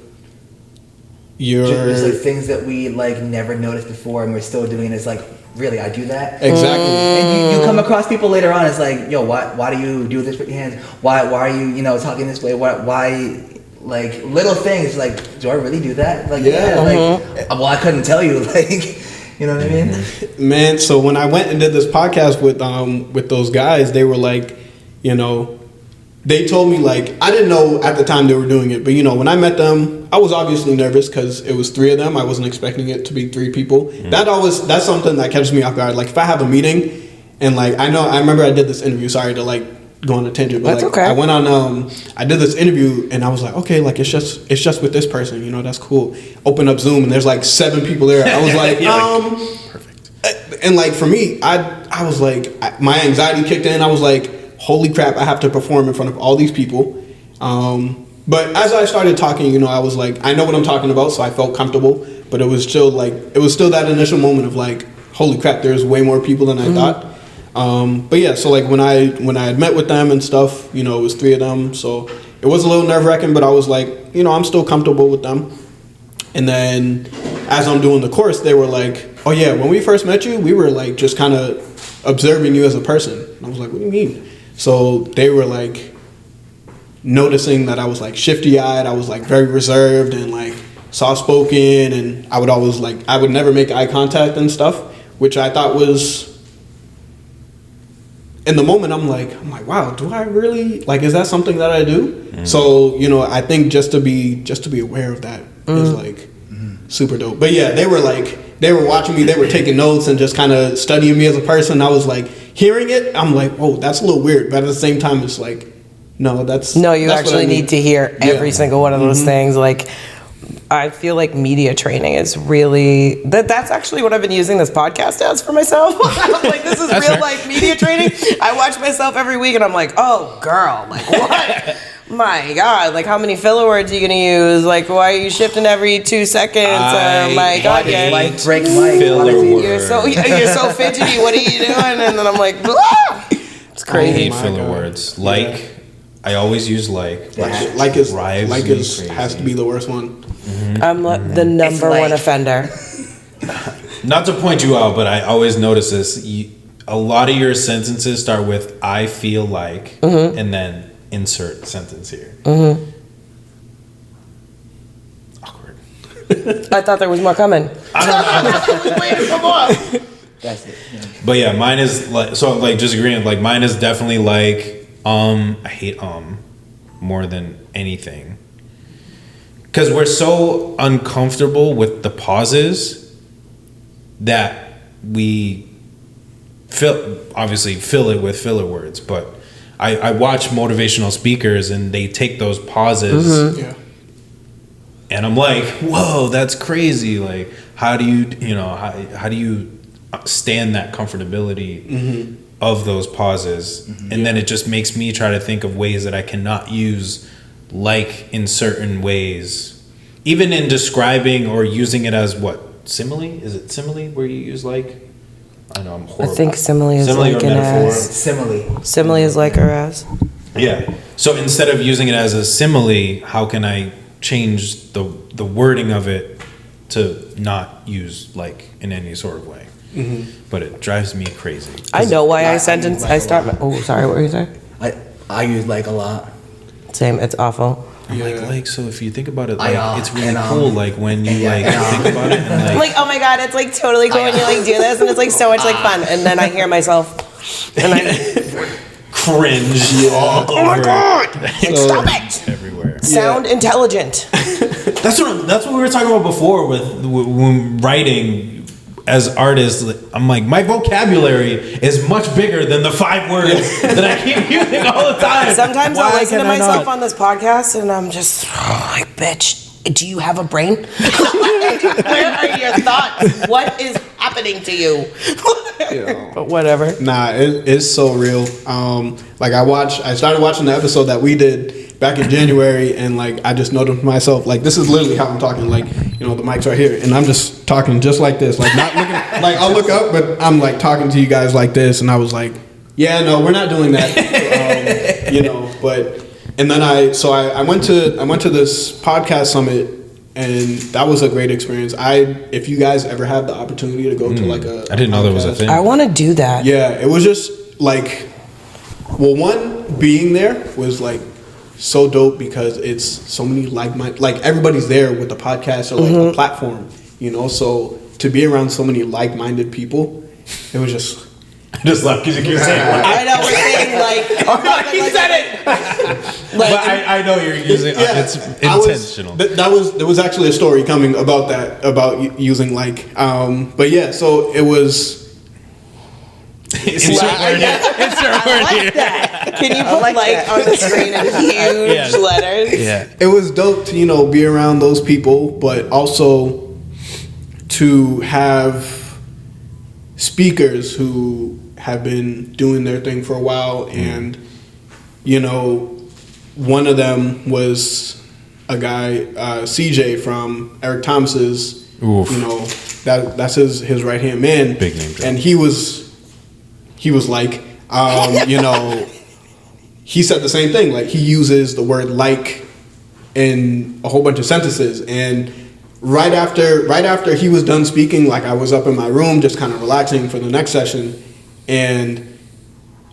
just like things that we like never noticed before and we're still doing. It's like, really, I do that? Exactly. And you come across people later on, it's like, yo, why do you do this with your hands? Why are you, talking this way? Why like little things like, do I really do that? Like, like, well, I couldn't tell you, like, you know what I mean? Man, so when I went and did this podcast with those guys, they were like, they told me, like, I didn't know at the time they were doing it, but when I met them, I was obviously nervous because it was 3 of them. I wasn't expecting it to be 3 people. That's something that catches me off guard. Like if I have a meeting and like I remember I did this interview. Sorry to like go on a tangent, but that's like okay. I went on I did this interview and I was like, okay, like it's just with this person, that's cool. Open up Zoom and there's like 7 people there. I was like, perfect. And like for me, I was like, my anxiety kicked in. I was like, holy crap, I have to perform in front of all these people. But as I started talking, I was like, I know what I'm talking about, so I felt comfortable. But it was still that initial moment of like, holy crap, there's way more people than I thought. But yeah, so like when I had met with them and stuff, it was 3 of them. So it was a little nerve-wracking, but I was like, I'm still comfortable with them. And then as I'm doing the course, they were like, oh yeah, when we first met you, we were like just kind of observing you as a person. And I was like, what do you mean? So they were like noticing that I was like shifty-eyed, I was like very reserved and like soft-spoken, and I would never make eye contact and stuff, which I thought was, in the moment I'm like, wow, do I really, like, is that something that I do? So, I think just to be aware of that is like super dope. But yeah, they were watching me, they were taking notes and just kind of studying me as a person. I was like, hearing it, I'm like, whoa, that's a little weird. But at the same time, it's like, no, that's... No, you actually need to hear every single one of those things. Like, I feel like media training is really... That's actually what I've been using this podcast as for myself. I'm like, this is real life media training. I watch myself every week and I'm like, oh, girl, like, what? My God, like how many filler words are you gonna use? Like, why are you shifting every 2 seconds? My God, Like break Mike. You're so fidgety. What are you doing? And then I'm like, ah! It's I crazy. hate filler words. Like, I always use like. Like has to be the worst one. I'm the number one offender. Not to point you out, but I always notice this. A lot of your sentences start with "I feel like," and then insert sentence here. Awkward. I thought there was more coming. That's it. Yeah. But yeah, mine is like, so like just agreeing, like mine is definitely like I hate more than anything. Because we're so uncomfortable with the pauses that we obviously fill it with filler words, but I watch motivational speakers and they take those pauses and I'm like, whoa, that's crazy. Like, how do you how do you stand that comfortability of those pauses? And then it just makes me try to think of ways that I cannot use like in certain ways, even in describing or using it as what? Simile? Is it simile where you use like? I know I'm horrible. I think simile is Simile like or an metaphor. as. Simile. Simile is like or as. Yeah. So instead of using it as a simile, how can I change the wording of it to not use like in any sort of way? But it drives me crazy. I know why I I sentence. use like I a start. lot. Oh, sorry. What were you saying? I use like a lot. Same. It's awful. I'm like, so if you think about it, I, like, it's really and, cool, like, when you, like, think about it, and, I'm like, oh my god, it's like totally cool when you like do this, and it's like so much like fun, and then I hear myself, and I cringe all over. oh my god, stop it! Everywhere. Sound intelligent. That's what we were talking about before with when writing. As artists, I'm like, my vocabulary is much bigger than the 5 words that I keep using all the time. Sometimes Why I'll listen to can I myself not? on this podcast, and I'm just like, bitch, do you have a brain? Where are your thoughts? What is happening to you? But whatever. Nah, it's so real. Like I started watching the episode that we did back in January, and like I just noticed to myself, like, this is literally how I'm talking. Like, you know, the mic's right here, and I'm just talking just like this, like not looking. Like I'll look up, but I'm like talking to you guys like this, and I was like, yeah, no, we're not doing that. You know, but and then I went to this podcast summit. And that was a great experience. If you guys ever have the opportunity to go to like a, I didn't know that was a thing. I want to do that. Yeah, it was just like, well, one, being there was like so dope because it's so many like-minded, like everybody's there with the podcast or like a platform, you know. So to be around so many like-minded people, it was just. I just laughed because you keep saying like. I know we're saying like. Oh no, he said it. Like, But I know you're using. It's intentional. There was actually a story coming about that, about using like. But yeah, so it was. Insert word here. Insert word here. that. Can you put like on the screen in huge letters? Yeah. It was dope to, you know, be around those people, but also to have speakers who have been doing their thing for a while. And, you know, one of them was a guy, CJ from Eric Thomas's, Oof. you know, that's his right hand man. Big name drop. And he was like, you know, he said the same thing. Like, he uses the word like in a whole bunch of sentences. And right after he was done speaking, like, I was up in my room just kind of relaxing for the next session, and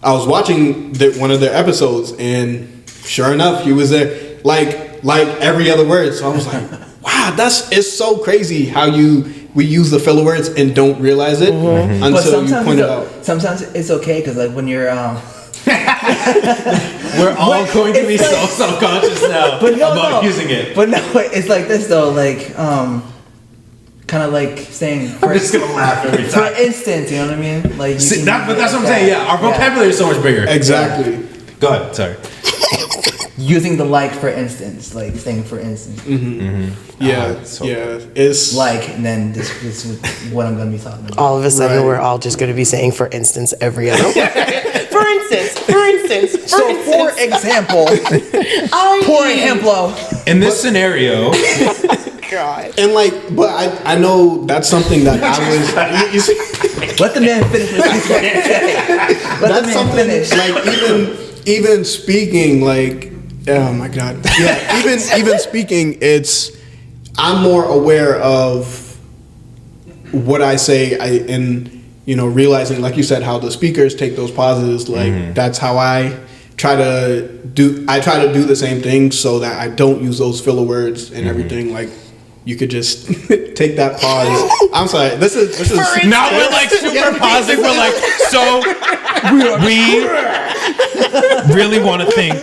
I was watching one of their episodes, and sure enough, he was there, like every other word. So I was like, wow, it's so crazy how we use the filler words and don't realize it until you point it out. Sometimes it's okay because like when you're We're all going to be so self-conscious now about using it. But no, it's like this though, like kind of like saying. I'm just gonna laugh every time. For instance, you know what I mean? Like, But that's what I'm saying. Yeah, our vocabulary is so much bigger. Exactly. Go ahead. Sorry. Using the like for instance, like saying for instance. Yeah, it's Like, and then this is what I'm gonna be talking about. All of a sudden, Right. we're all just going to be saying, for instance, every other word. For instance. For example, pour ejemplo. In this scenario, God. and like, but I know that's something that I was. You see, Let the man finish what he's going to say. Let the that's man something finish. like even speaking, like, oh my god, yeah, even speaking, I'm more aware of what I say, and you know, realizing, like you said, how the speakers take those pauses. Like, that's how I try to do the same thing, so that I don't use those filler words and everything. Like, you could just take that pause. I'm sorry. This is now we're like super pausing. We're like, so we really want to think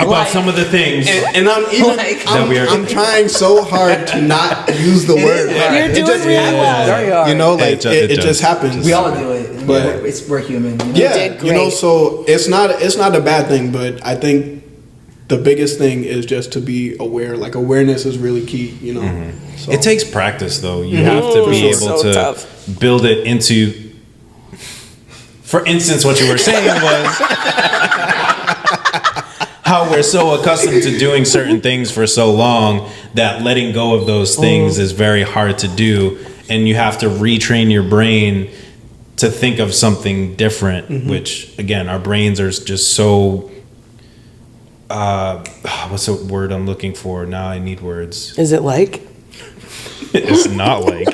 about some of the things. And I'm trying so hard to not use the word. You're doing really well. Very hard. You know, like it just happens. We all do it. But we're human. You know? yeah, did you know, great. so it's not a bad thing, but I think the biggest thing is just to be aware. Like awareness is really key, you know. So. It takes practice, though. You have to be able So to tough. build it into. For instance, what you were saying was how we're so accustomed to doing certain things for so long that letting go of those things is very hard to do, and you have to retrain your brain to think of something different. Which, again, our brains are just so. What's the word I'm looking for? Now I need words. Is it like? It's not like.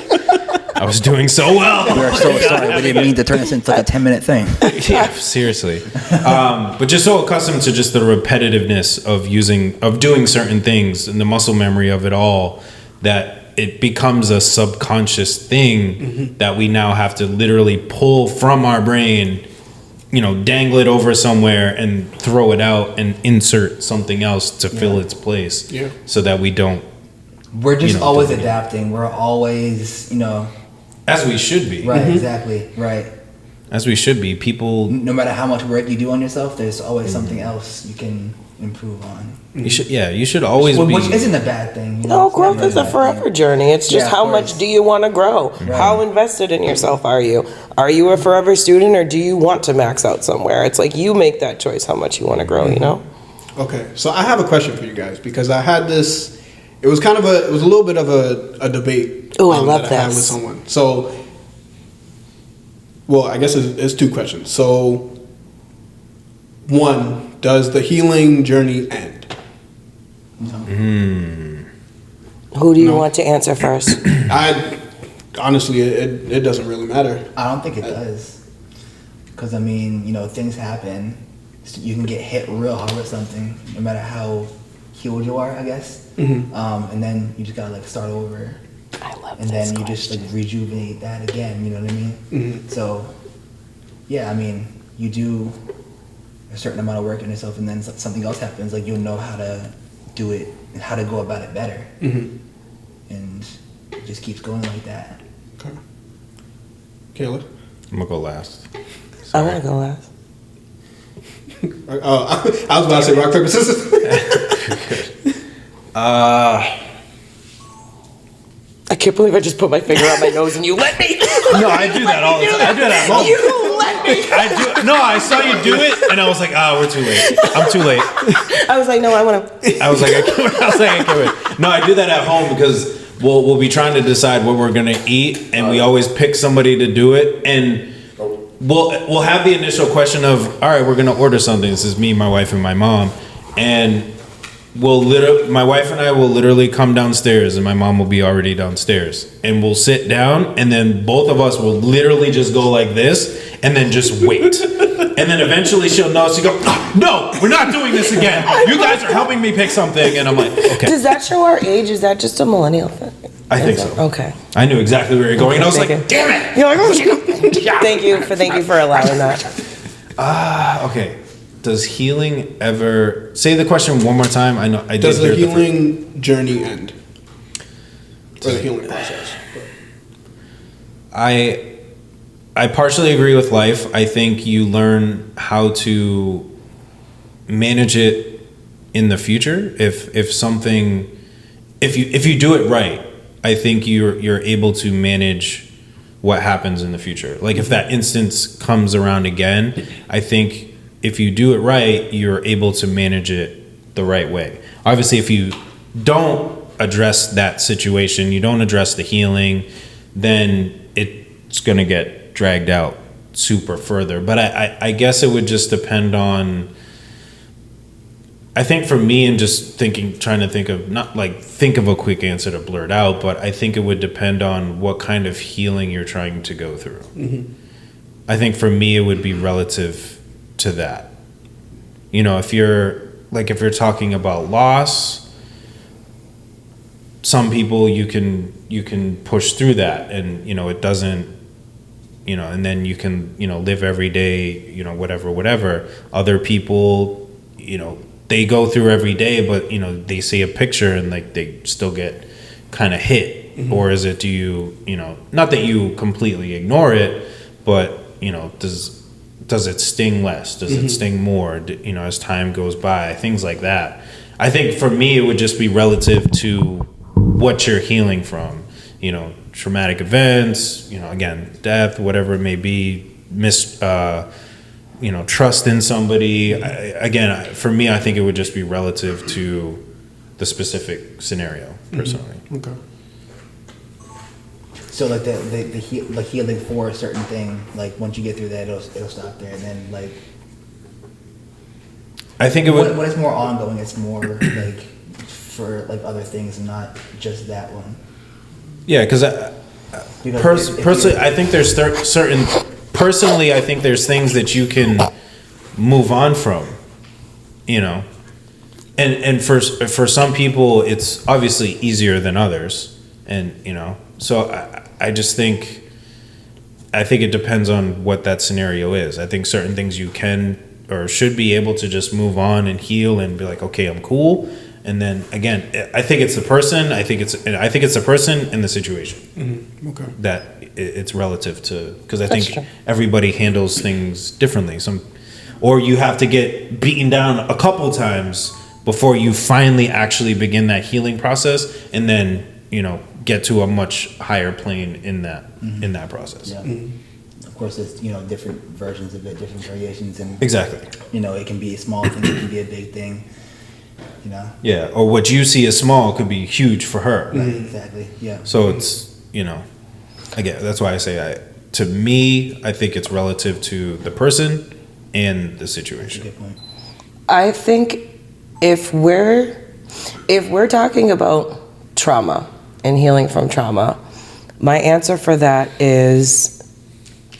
I was doing so well. We are so sorry. We didn't mean to turn this into like a 10-minute thing. Yeah, seriously. But just so accustomed to just the repetitiveness of doing certain things and the muscle memory of it all, that it becomes a subconscious thing that we now have to literally pull from our brain, you know, dangle it over somewhere and throw it out and insert something else to fill its place. Yeah. So that we don't. We're just always adapting. We're always, you know. As we should be. Right, exactly. Right. As we should be. People. No matter how much work you do on yourself, there's always something else you can improve on. You should always be. Which isn't a bad thing. You know? No, It's growth never is a bad forever thing. journey. It's just Yeah, how of much course. do you want to grow? How invested in yourself are you? Are you a forever student or do you want to max out somewhere? It's like you make that choice how much you want to grow, you know? Okay, so I have a question for you guys because I had this. It was a little bit of a debate. Ooh, I love that I had this. with someone. So, well, I guess it's two questions. So, one, does the healing journey end? Who do you want to answer first? I honestly, it doesn't really matter. I don't think it does. Because, I mean, you know, things happen. So you can get hit real hard with something, no matter how healed you are, I guess. And then you just gotta, like, start over. I love And this then you just, like, rejuvenate that again, you know what I mean? So, yeah, I mean, you do a certain amount of work on yourself, and then something else happens, like, you'll know how to do it and how to go about it better. And it just keeps going like that. Okay. Kayla? I'm gonna go last. I want to go last. I was about to say rock, paper, scissors. I can't believe I just put my finger on my nose and you let me. No, I do that all the time. I do that at home. You let me. I saw you do it, and I was like, we're too late. I'm too late. I was like, no, I want to. I was like, I can't wait. No, I do that at home because we'll be trying to decide what we're gonna eat, and we always pick somebody to do it, and we'll have the initial question of, all right, we're gonna order something. This is me, my wife, and my mom, and my wife and I will literally come downstairs, and my mom will be already downstairs, and we'll sit down, and then both of us will literally just go like this, and then just wait. And then eventually she'll notice. She go, no, we're not doing this again. You guys are helping me pick something, and I'm like, okay. Does that show our age? Is that just a millennial thing? I think so. Okay. I knew exactly where you're going, and I was like, Thank you. damn it. You're like, oh, thank you for allowing that. Okay. Does healing ever? Say the question one more time. I know I Does did the hear healing journey end? Or the healing process? I partially agree with life. I think you learn how to manage it in the future. If you do it right, I think you're able to manage what happens in the future. Like if that instance comes around again, I think if you do it right, you're able to manage it the right way. Obviously, if you don't address that situation, you don't address the healing, then it's going to get dragged out super further. But I guess it would just depend on, I think for me, and just trying to think of a quick answer to blurt out, but I think it would depend on what kind of healing you're trying to go through. I think for me, it would be relative to that. You know, if you're talking about loss, some people you can push through that, and you know it doesn't, you know, and then you can, you know, live every day, you know, whatever. Other people, you know, they go through every day, but you know, they see a picture and like they still get kind of hit? Mm-hmm. Or is it, do you, you know, not that you completely ignore it, but you know, does it sting less? Does it sting more, you know, as time goes by? Things like that. I think for me, it would just be relative to what you're healing from, you know, traumatic events, you know, again, death, whatever it may be, you know, trust in somebody. Again, for me, I think it would just be relative to the specific scenario, personally. Okay. So like the healing for a certain thing, like once you get through that, it'll stop there, and then like. I think it would. When it's more ongoing, it's more like for like other things, not just that one. Yeah, because personally, I think there's certain. Personally, I think there's things that you can move on from, you know, and for some people, it's obviously easier than others, and you know, so I just think. I think it depends on what that scenario is. I think certain things you can or should be able to just move on and heal and be like, okay, I'm cool. And then again, I think it's the person. I think it's the person and the situation. Mm-hmm. Okay. That it's relative to, because I think everybody handles things differently. Or you have to get beaten down a couple times before you finally actually begin that healing process, and then you know get to a much higher plane in that process. Yeah. Mm-hmm. Of course, there's different versions of it, different variations, and exactly. It can be a small thing, it can be a big thing. Yeah, or what you see as small could be huge for her. Right, exactly. Yeah. So it's again, that's why I say to me, I think it's relative to the person and the situation. That's a good point. I think if we're talking about trauma and healing from trauma, my answer for that is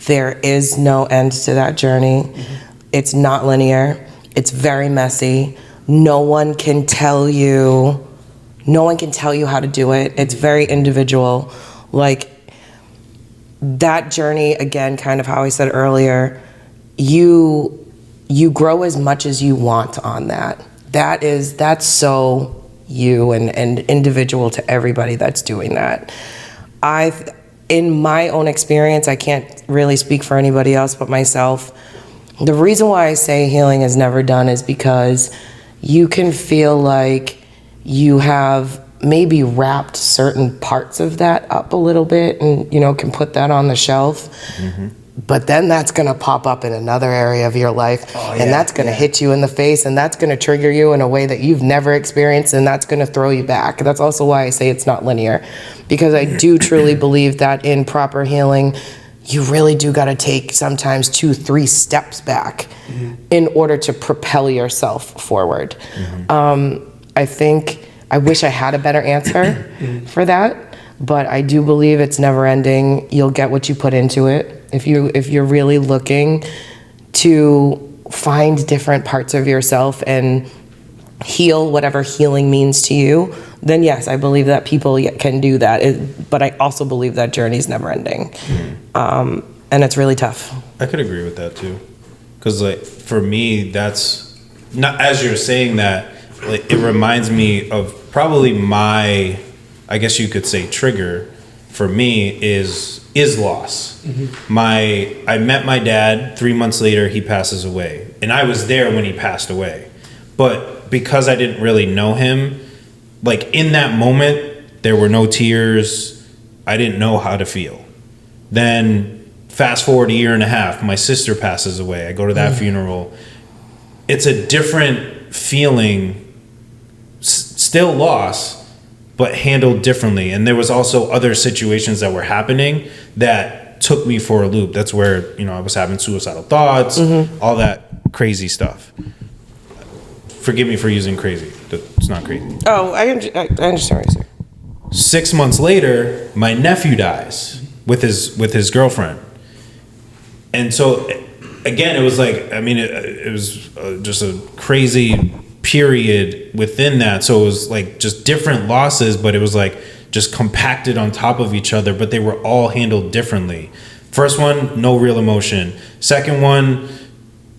there is no end to that journey. Mm-hmm. It's not linear. It's very messy. No one can tell you how to do it. It's very individual. Like that journey, again, kind of how I said earlier, you grow as much as you want on that. That's so you and individual to everybody that's doing that. In my own experience, I can't really speak for anybody else but myself. The reason why I say healing is never done is because you can feel like you have maybe wrapped certain parts of that up a little bit and, can put that on the shelf. Mm-hmm. But then that's going to pop up in another area of your life, and that's going to hit you in the face, and that's going to trigger you in a way that you've never experienced, and that's going to throw you back. That's also why I say it's not linear, because I do truly believe that in proper healing, you really do got to take sometimes 2-3 steps back in order to propel yourself forward. Mm-hmm. I wish I had a better answer for that, but I do believe it's never ending. You'll get what you put into it. If you're really looking to find different parts of yourself and heal whatever healing means to you, then yes, I believe that people can do that. But I also believe that journey's never ending. And it's really tough. I could agree with that too. Because for me, that's not, as you're saying that, it reminds me of probably my, I guess you could say, trigger for me is loss. Mm-hmm. I met my dad 3 months later, he passes away. And I was there when he passed away. But because I didn't really know him, in that moment, there were no tears. I didn't know how to feel. Then fast forward a year and a half, my sister passes away. I go to that funeral. It's a different feeling, still loss, but handled differently. And there was also other situations that were happening that took me for a loop. That's where, I was having suicidal thoughts, all that crazy stuff. Forgive me for using crazy. It's not crazy. Oh, I understand what you're saying. 6 months later, my nephew dies with his girlfriend. And so, again, it was it was just a crazy period within that. So it was just different losses, but it was just compacted on top of each other, but they were all handled differently. First one, no real emotion. Second one,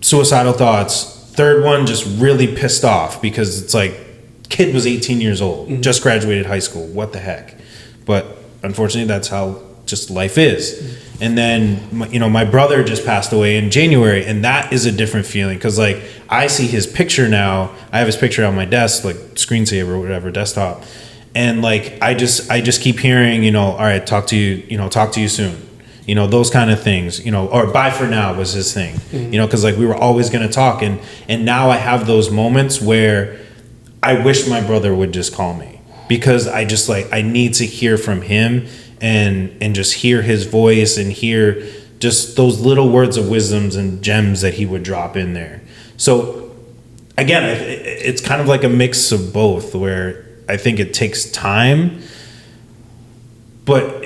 suicidal thoughts. third one just really pissed off because it's like, kid was 18 years old, just graduated high school. What the heck? But unfortunately, that's how just life is. And then, my brother just passed away in January, and that is a different feeling because, like, I see his picture now. I have his picture on my desk, like screensaver or whatever, desktop, and like I just keep hearing, all right, talk to you soon. Those kind of things, or bye for now was his thing, because like we were always going to talk. And now I have those moments where I wish my brother would just call me because I just like, I need to hear from him and just hear his voice and hear just those little words of wisdoms and gems that he would drop in there. So again, it's kind of like a mix of both where I think it takes time, but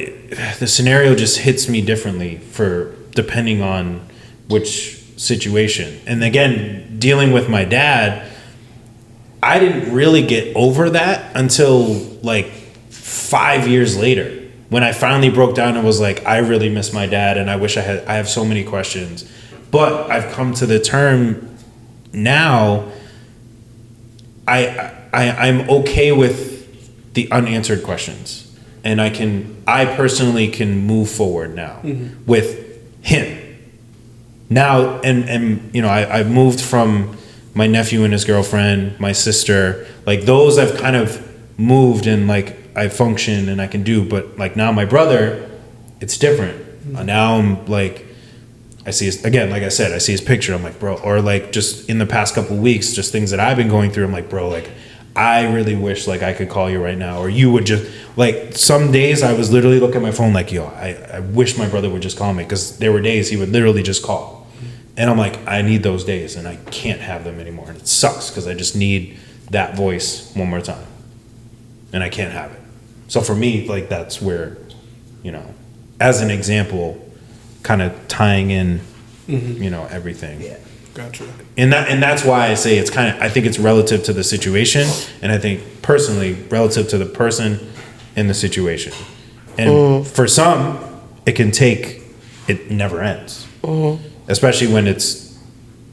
the scenario just hits me differently for depending on which situation. And again, dealing with my dad, I didn't really get over that until like 5 years later when I finally broke down and was like, I really miss my dad and I wish I have so many questions. But I've come to the term now, I'm okay with the unanswered questions. And I personally can move forward now with him. Now, and I've moved from my nephew and his girlfriend, my sister, like those I've kind of moved and like I function and I can do, but like now my brother, it's different. Now I'm like, I see his, again, like I said, I see his picture, I'm like, bro, or like just in the past couple of weeks, just things that I've been going through, I'm like, bro, like I really wish like I could call you right now, or you would just, like some days I was literally looking at my phone like, yo, I wish my brother would just call me, because there were days he would literally just call. And I'm like, I need those days and I can't have them anymore. And it sucks because I just need that voice one more time. And I can't have it. So for me, like that's where, as an example, kind of tying in, everything. Yeah. Gotcha. And that's why I say it's kind of, I think it's relative to the situation. And I think personally relative to the person and the situation. And for some, it never ends. Especially when it's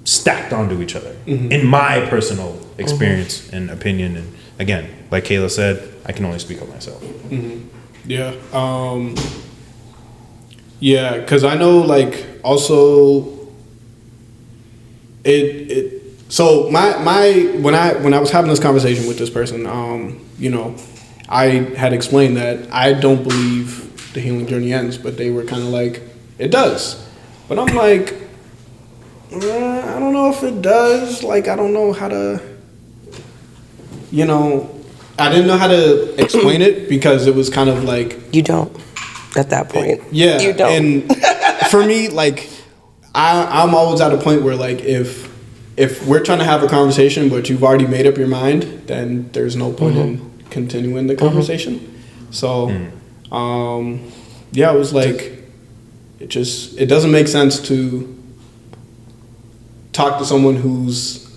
stacked onto each other. In my personal experience and opinion. And again, like Kayla said, I can only speak on myself. Yeah. Yeah, because I know, like, also, so when I was having this conversation with this person, I had explained that I don't believe the healing journey ends, but they were kind of like, it does. But I'm like, I don't know if it does. Like, I don't know how to, I didn't know how to explain it because it was kind of like, You don't at that point. yeah. You don't. And for me, like, I'm always at a point where, like, if we're trying to have a conversation but you've already made up your mind, then there's no point in continuing the conversation. So, yeah, it was like, it doesn't make sense to talk to someone who's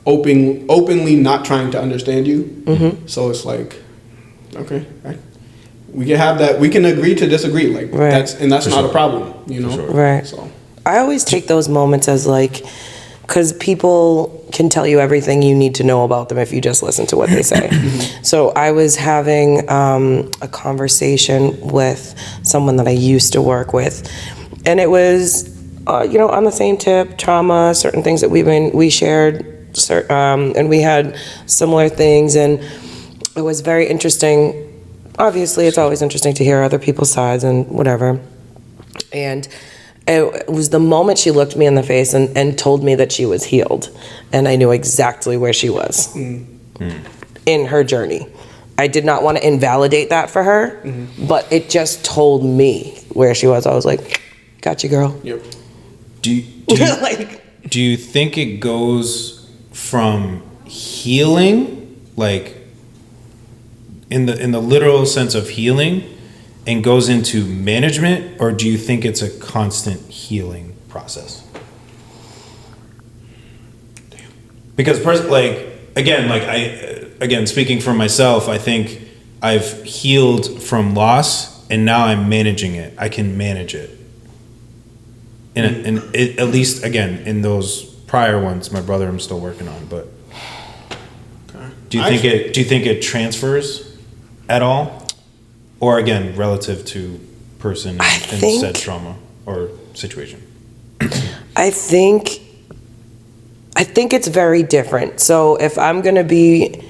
openly not trying to understand you. So it's like, okay, we can have that. We can agree to disagree. Like that's not a problem, Right. So I always take those moments as like, because people can tell you everything you need to know about them if you just listen to what they say. So I was having a conversation with someone that I used to work with, and it was, on the same tip, trauma, certain things that we shared, and we had similar things, and it was very interesting. Obviously, it's always interesting to hear other people's sides and whatever. And it was the moment she looked me in the face and told me that she was healed. And I knew exactly where she was in her journey. I did not want to invalidate that for her, but it just told me where she was. I was like, got you, girl. Yep. Do you think it goes from healing, like in the literal sense of healing, and goes into management, or do you think it's a constant healing process? Because speaking for myself, I think I've healed from loss and now I'm managing it. I can manage it. And at least again in those prior ones, my brother, I'm still working on. But do you think it transfers at all, or again, relative to person in said trauma or situation? I think it's very different. So if I'm going to be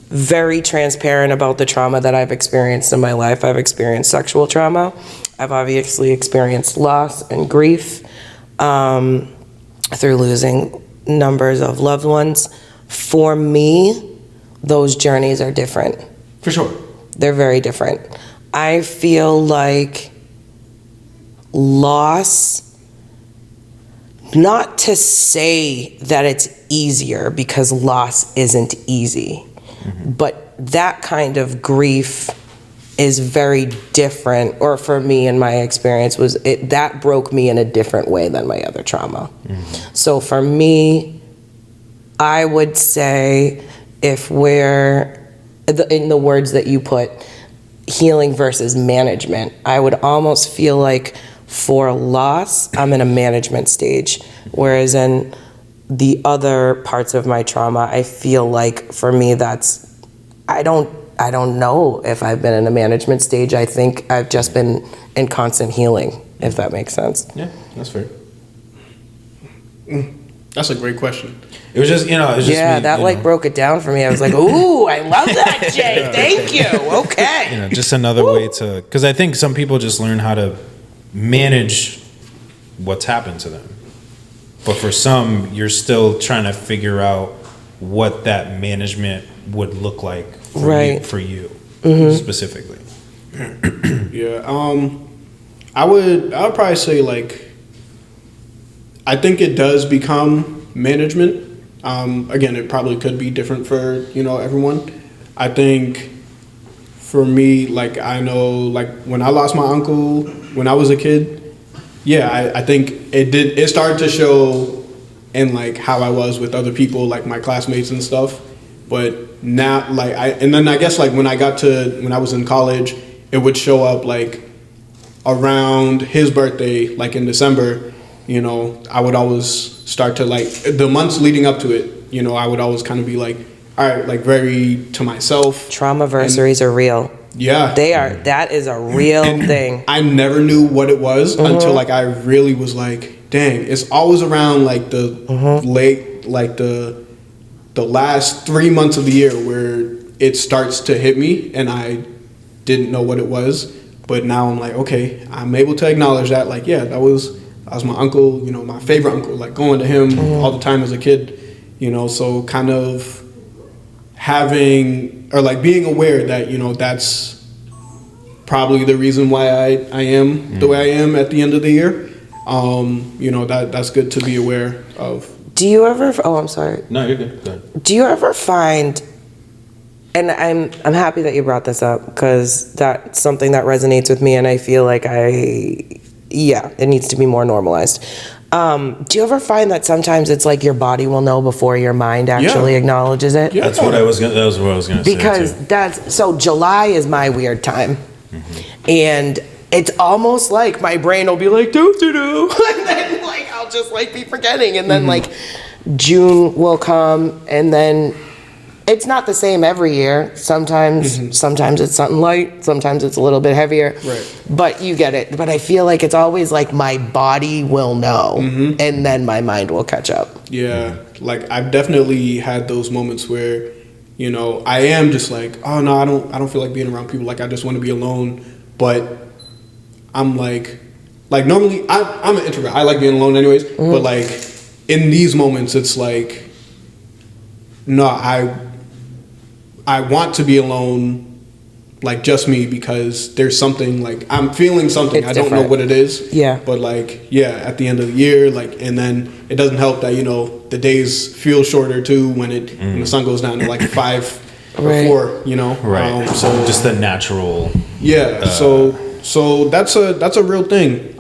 very transparent about the trauma that I've experienced in my life, I've experienced sexual trauma. I've obviously experienced loss and grief through losing numbers of loved ones. For me, those journeys are different. For sure. They're very different. I feel like loss, not to say that it's easier, because loss isn't easy, but that kind of grief is very different, or for me in my experience that broke me in a different way than my other trauma. So for me, I would say, if we're in the words that you put, healing versus management, I would almost feel like for loss, I'm in a management stage, whereas in the other parts of my trauma, I feel like for me I don't know if I've been in a management stage. I think I've just been in constant healing, if that makes sense. Yeah, that's fair. That's a great question. It was just, me, broke it down for me. I was like, ooh, I love that, Jay. Thank you. Okay. Just another way to, because I think some people just learn how to manage what's happened to them. But for some, you're still trying to figure out what that management would look like for you specifically. Yeah. I would probably say, like, I think it does become management. Again, it probably could be different for, everyone. I think for me, like, I know, like, when I lost my uncle when I was a kid, I think it started to show in, like, how I was with other people, like my classmates and stuff. But now, like, I guess, like, when I was in college, it would show up, like, around his birthday, like in December, I would always start to, like, the months leading up to it, I would always kind of be like, all right, like, very to myself. Trauma-versaries are real. Yeah. They are. That is a real thing. I never knew what it was until, like, I really was like, dang, it's always around, like, the late, like, the last 3 months of the year where it starts to hit me, and I didn't know what it was. But now I'm like, okay, I'm able to acknowledge that, like, yeah, that was my uncle, my favorite uncle, like, going to him all the time as a kid, so kind of having, or, like, being aware that, that's probably the reason why I am the way I am at the end of the year. That's good to be aware of. Do you ever, I'm sorry. No, you're good. Go ahead. Do you ever find, and I'm happy that you brought this up, because that's something that resonates with me, and I feel like it needs to be more normalized. Do you ever find that sometimes it's like your body will know before your mind actually acknowledges it? Yeah. That was what I was gonna say. Because so July is my weird time. And it's almost like my brain will be like, do, and then, like, I'll just, like, be forgetting. And then, like, June will come, and then it's not the same every year. Sometimes it's something light, sometimes it's a little bit heavier. Right. But you get it. But I feel like it's always like my body will know, and then my mind will catch up. Yeah. Like, I've definitely had those moments where, I am just like, oh no, I don't feel like being around people. Like, I just want to be alone. But I'm like normally I'm an introvert. I like being alone anyways. But, like, in these moments, it's like, no, I want to be alone, like, just me, because there's something, like, I'm feeling something. It's I don't different. know what it is. Yeah. But, like, at the end of the year, like, and then it doesn't help that, the days feel shorter too when the sun goes down to, like, 5 or 4, Right. So just the natural. Yeah. So that's a real thing.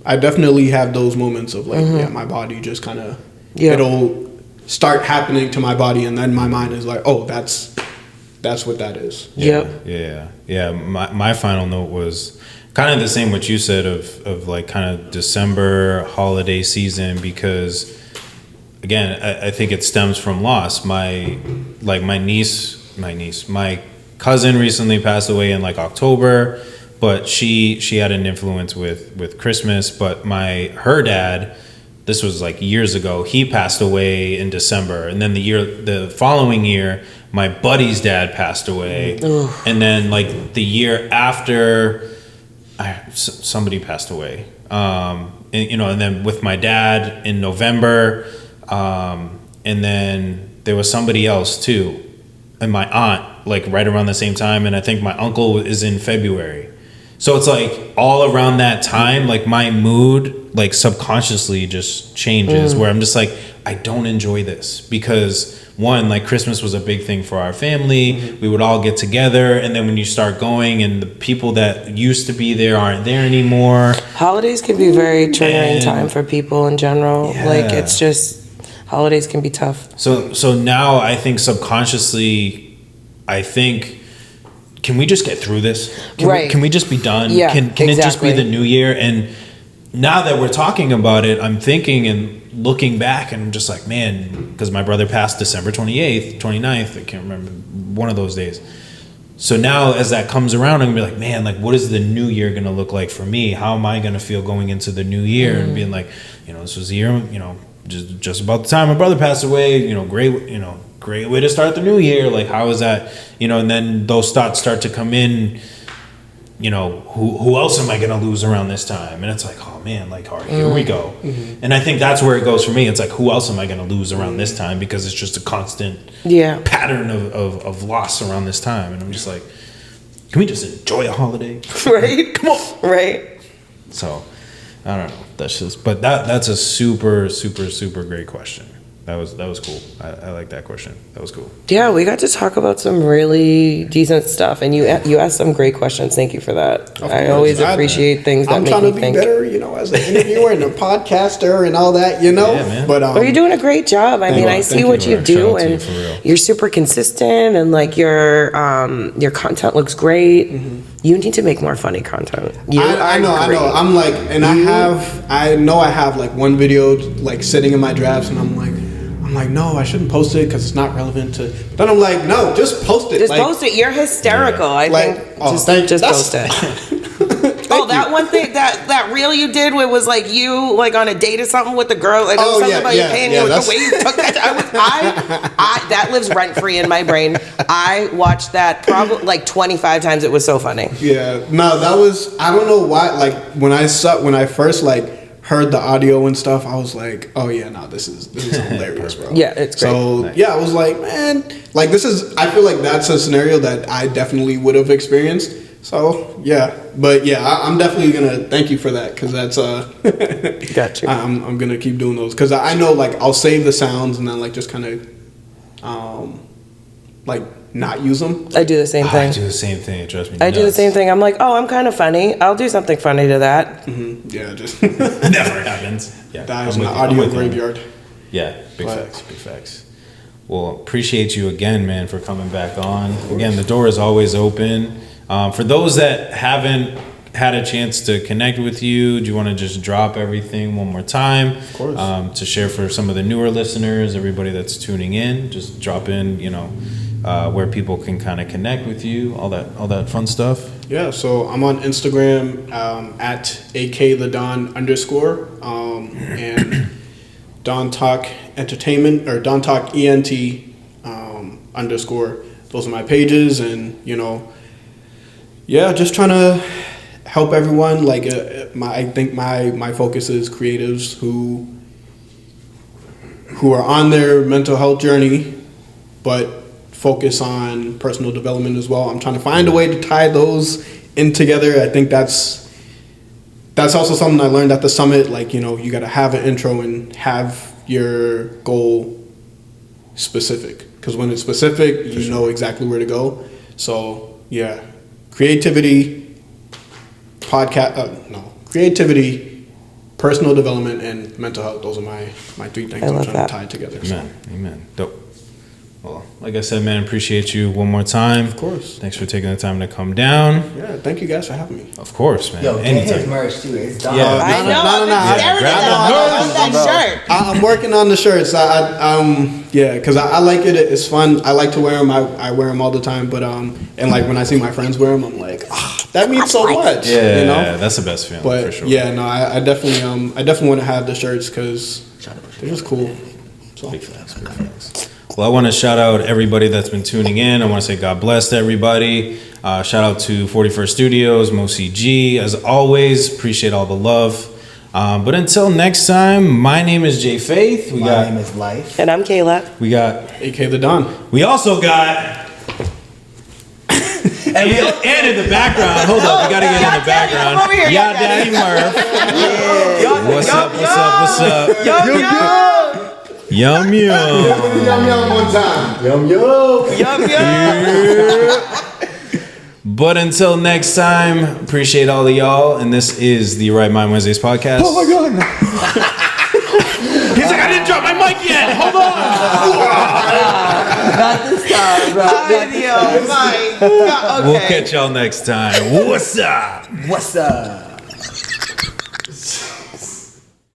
I definitely have those moments of, like, my body just kind of, it'll start happening to my body, and then my mind is like, oh, that's what that is. Yeah. My final note was kind of the same what you said of like kind of December holiday season, because again, I think it stems from loss. My cousin recently passed away in like October, but she had an influence with Christmas. But her dad, this was like years ago, he passed away in December, and then the following year, my buddy's dad passed away, and then like the year after, somebody passed away. And then with my dad in November, and then there was somebody else too, and my aunt like right around the same time, and I think my uncle is in February. So it's like all around that time, like my mood like subconsciously just changes, where I'm just like, I don't enjoy this, because one, like Christmas was a big thing for our family. We would all get together, and then when you start going and the people that used to be there aren't there anymore. Holidays can be very triggering time for people in general. Yeah. Like it's just, holidays can be tough. So now I think subconsciously, can we just get through this? Can we just be done? Yeah, Can it just be exactly. the new year? And now that we're talking about it, I'm thinking and looking back, and I'm just like, man, because my brother passed December 28th, 29th, I can't remember, one of those days. So now as that comes around, I'm going to be like, man, like what is the new year going to look like for me? How am I going to feel going into the new year? And being like, this was the year, just about the time my brother passed away, great way to start the new year. Like, how is that, and then those thoughts start to come in, who else am I going to lose around this time? And it's like, oh man, like, all right, here we go. And I think that's where it goes for me. It's like, who else am I going to lose around this time? Because it's just a constant pattern of loss around this time. And I'm just like, can we just enjoy a holiday? Right? Come on. Right. So I don't know. That's a super, super, super great question. That was cool. I like that question. That was cool. Yeah, we got to talk about some really decent stuff, and you asked some great questions. Thank you for that. I always appreciate things that make me think. I'm trying to be better, as an interviewer and a podcaster and all that, Yeah, man. But you're doing a great job. I mean, I see what you do, and you're super consistent, and like your content looks great. You need to make more funny content. I know. I'm like, and I know I have like one video like sitting in my drafts, and I'm like, no, I shouldn't post it because it's not relevant to. But then I'm like, no, just post it. Just post it. You're hysterical. I think just post it. That one thing, that reel you did where it was like you like on a date or something with the girl, and it was something about you paying you, the way you took that. I that lives rent free in my brain. I watched that probably like 25 times. It was so funny. Yeah, no, that was, I don't know why. Like when I first like heard the audio and stuff, I was like, oh yeah, no, this is hilarious, bro. Yeah, it's great. So I was like, man, like I feel like that's a scenario that I definitely would have experienced. So yeah, but yeah, I'm definitely gonna thank you for that, because that's Got you. I'm gonna keep doing those, because I know like I'll save the sounds and then like just kind of like not use them. I do the same thing. I do the same thing. It drives me I nuts. do the same thing. I'm like, oh, I'm kind of funny. I'll do something funny to that. Yeah, just Never happens. Yeah, dies I'm in the with you. I'm audio with you. graveyard. Yeah, big facts. Well, appreciate you again, man, for coming back on. Again, the door is always open. For those that haven't had a chance to connect with you, do you want to just drop everything one more time? Of course. To share for some of the newer listeners, everybody that's tuning in, just drop in, where people can kind of connect with you, all that fun stuff. Yeah, so I'm on Instagram at @akthedon_, and Don Talk Entertainment, or Don Talk ENT _. Those are my pages, and just trying to help everyone. Like I think my focus is creatives who are on their mental health journey, but focus on personal development as well. I'm trying to find a way to tie those in together. I think that's also something I learned at the summit. Like, you got to have an intro and have your goal specific, because when it's specific, you know exactly where to go. So yeah, creativity, creativity, personal development, and mental health. Those are my three things I'm trying to tie together. Amen. Dope. Well, like I said, man, appreciate you one more time. Of course. Thanks for taking the time to come down. Yeah, thank you guys for having me. Of course, man. Yo, get Anytime. his merch too. It's done. Yeah. I know. No. I'm staring grab at that shirt. I'm working on the shirts. Because I like it. It's fun. I like to wear them. I wear them all the time. But and like when I see my friends wear them, I'm like, that means so much. Yeah, you know. that's the best feeling But for sure. yeah, no, I definitely want to have the shirts because they're just cool. So. Big facts, big facts. Well, I want to shout out everybody that's been tuning in. I want to say God bless to everybody. Shout out to 41st Studios, MoCG. As always, appreciate all the love. But until next time, my name is Jay Faith. My name is Life. And I'm Kayla. We got. AK the Don. We also got. and in the background, hold up, we gotta get in the background. Come over here, Yeah, Daddy Murph. What's up? Yum yum. Yum yum one time. Yum yum. But until next time, appreciate all of y'all, and this is the Right Mind Wednesdays podcast. Oh my god. He's like, I didn't drop my mic yet. Hold on. Not this time, bro. Adios. Bye. Okay. We'll catch y'all next time. What's up? What's up?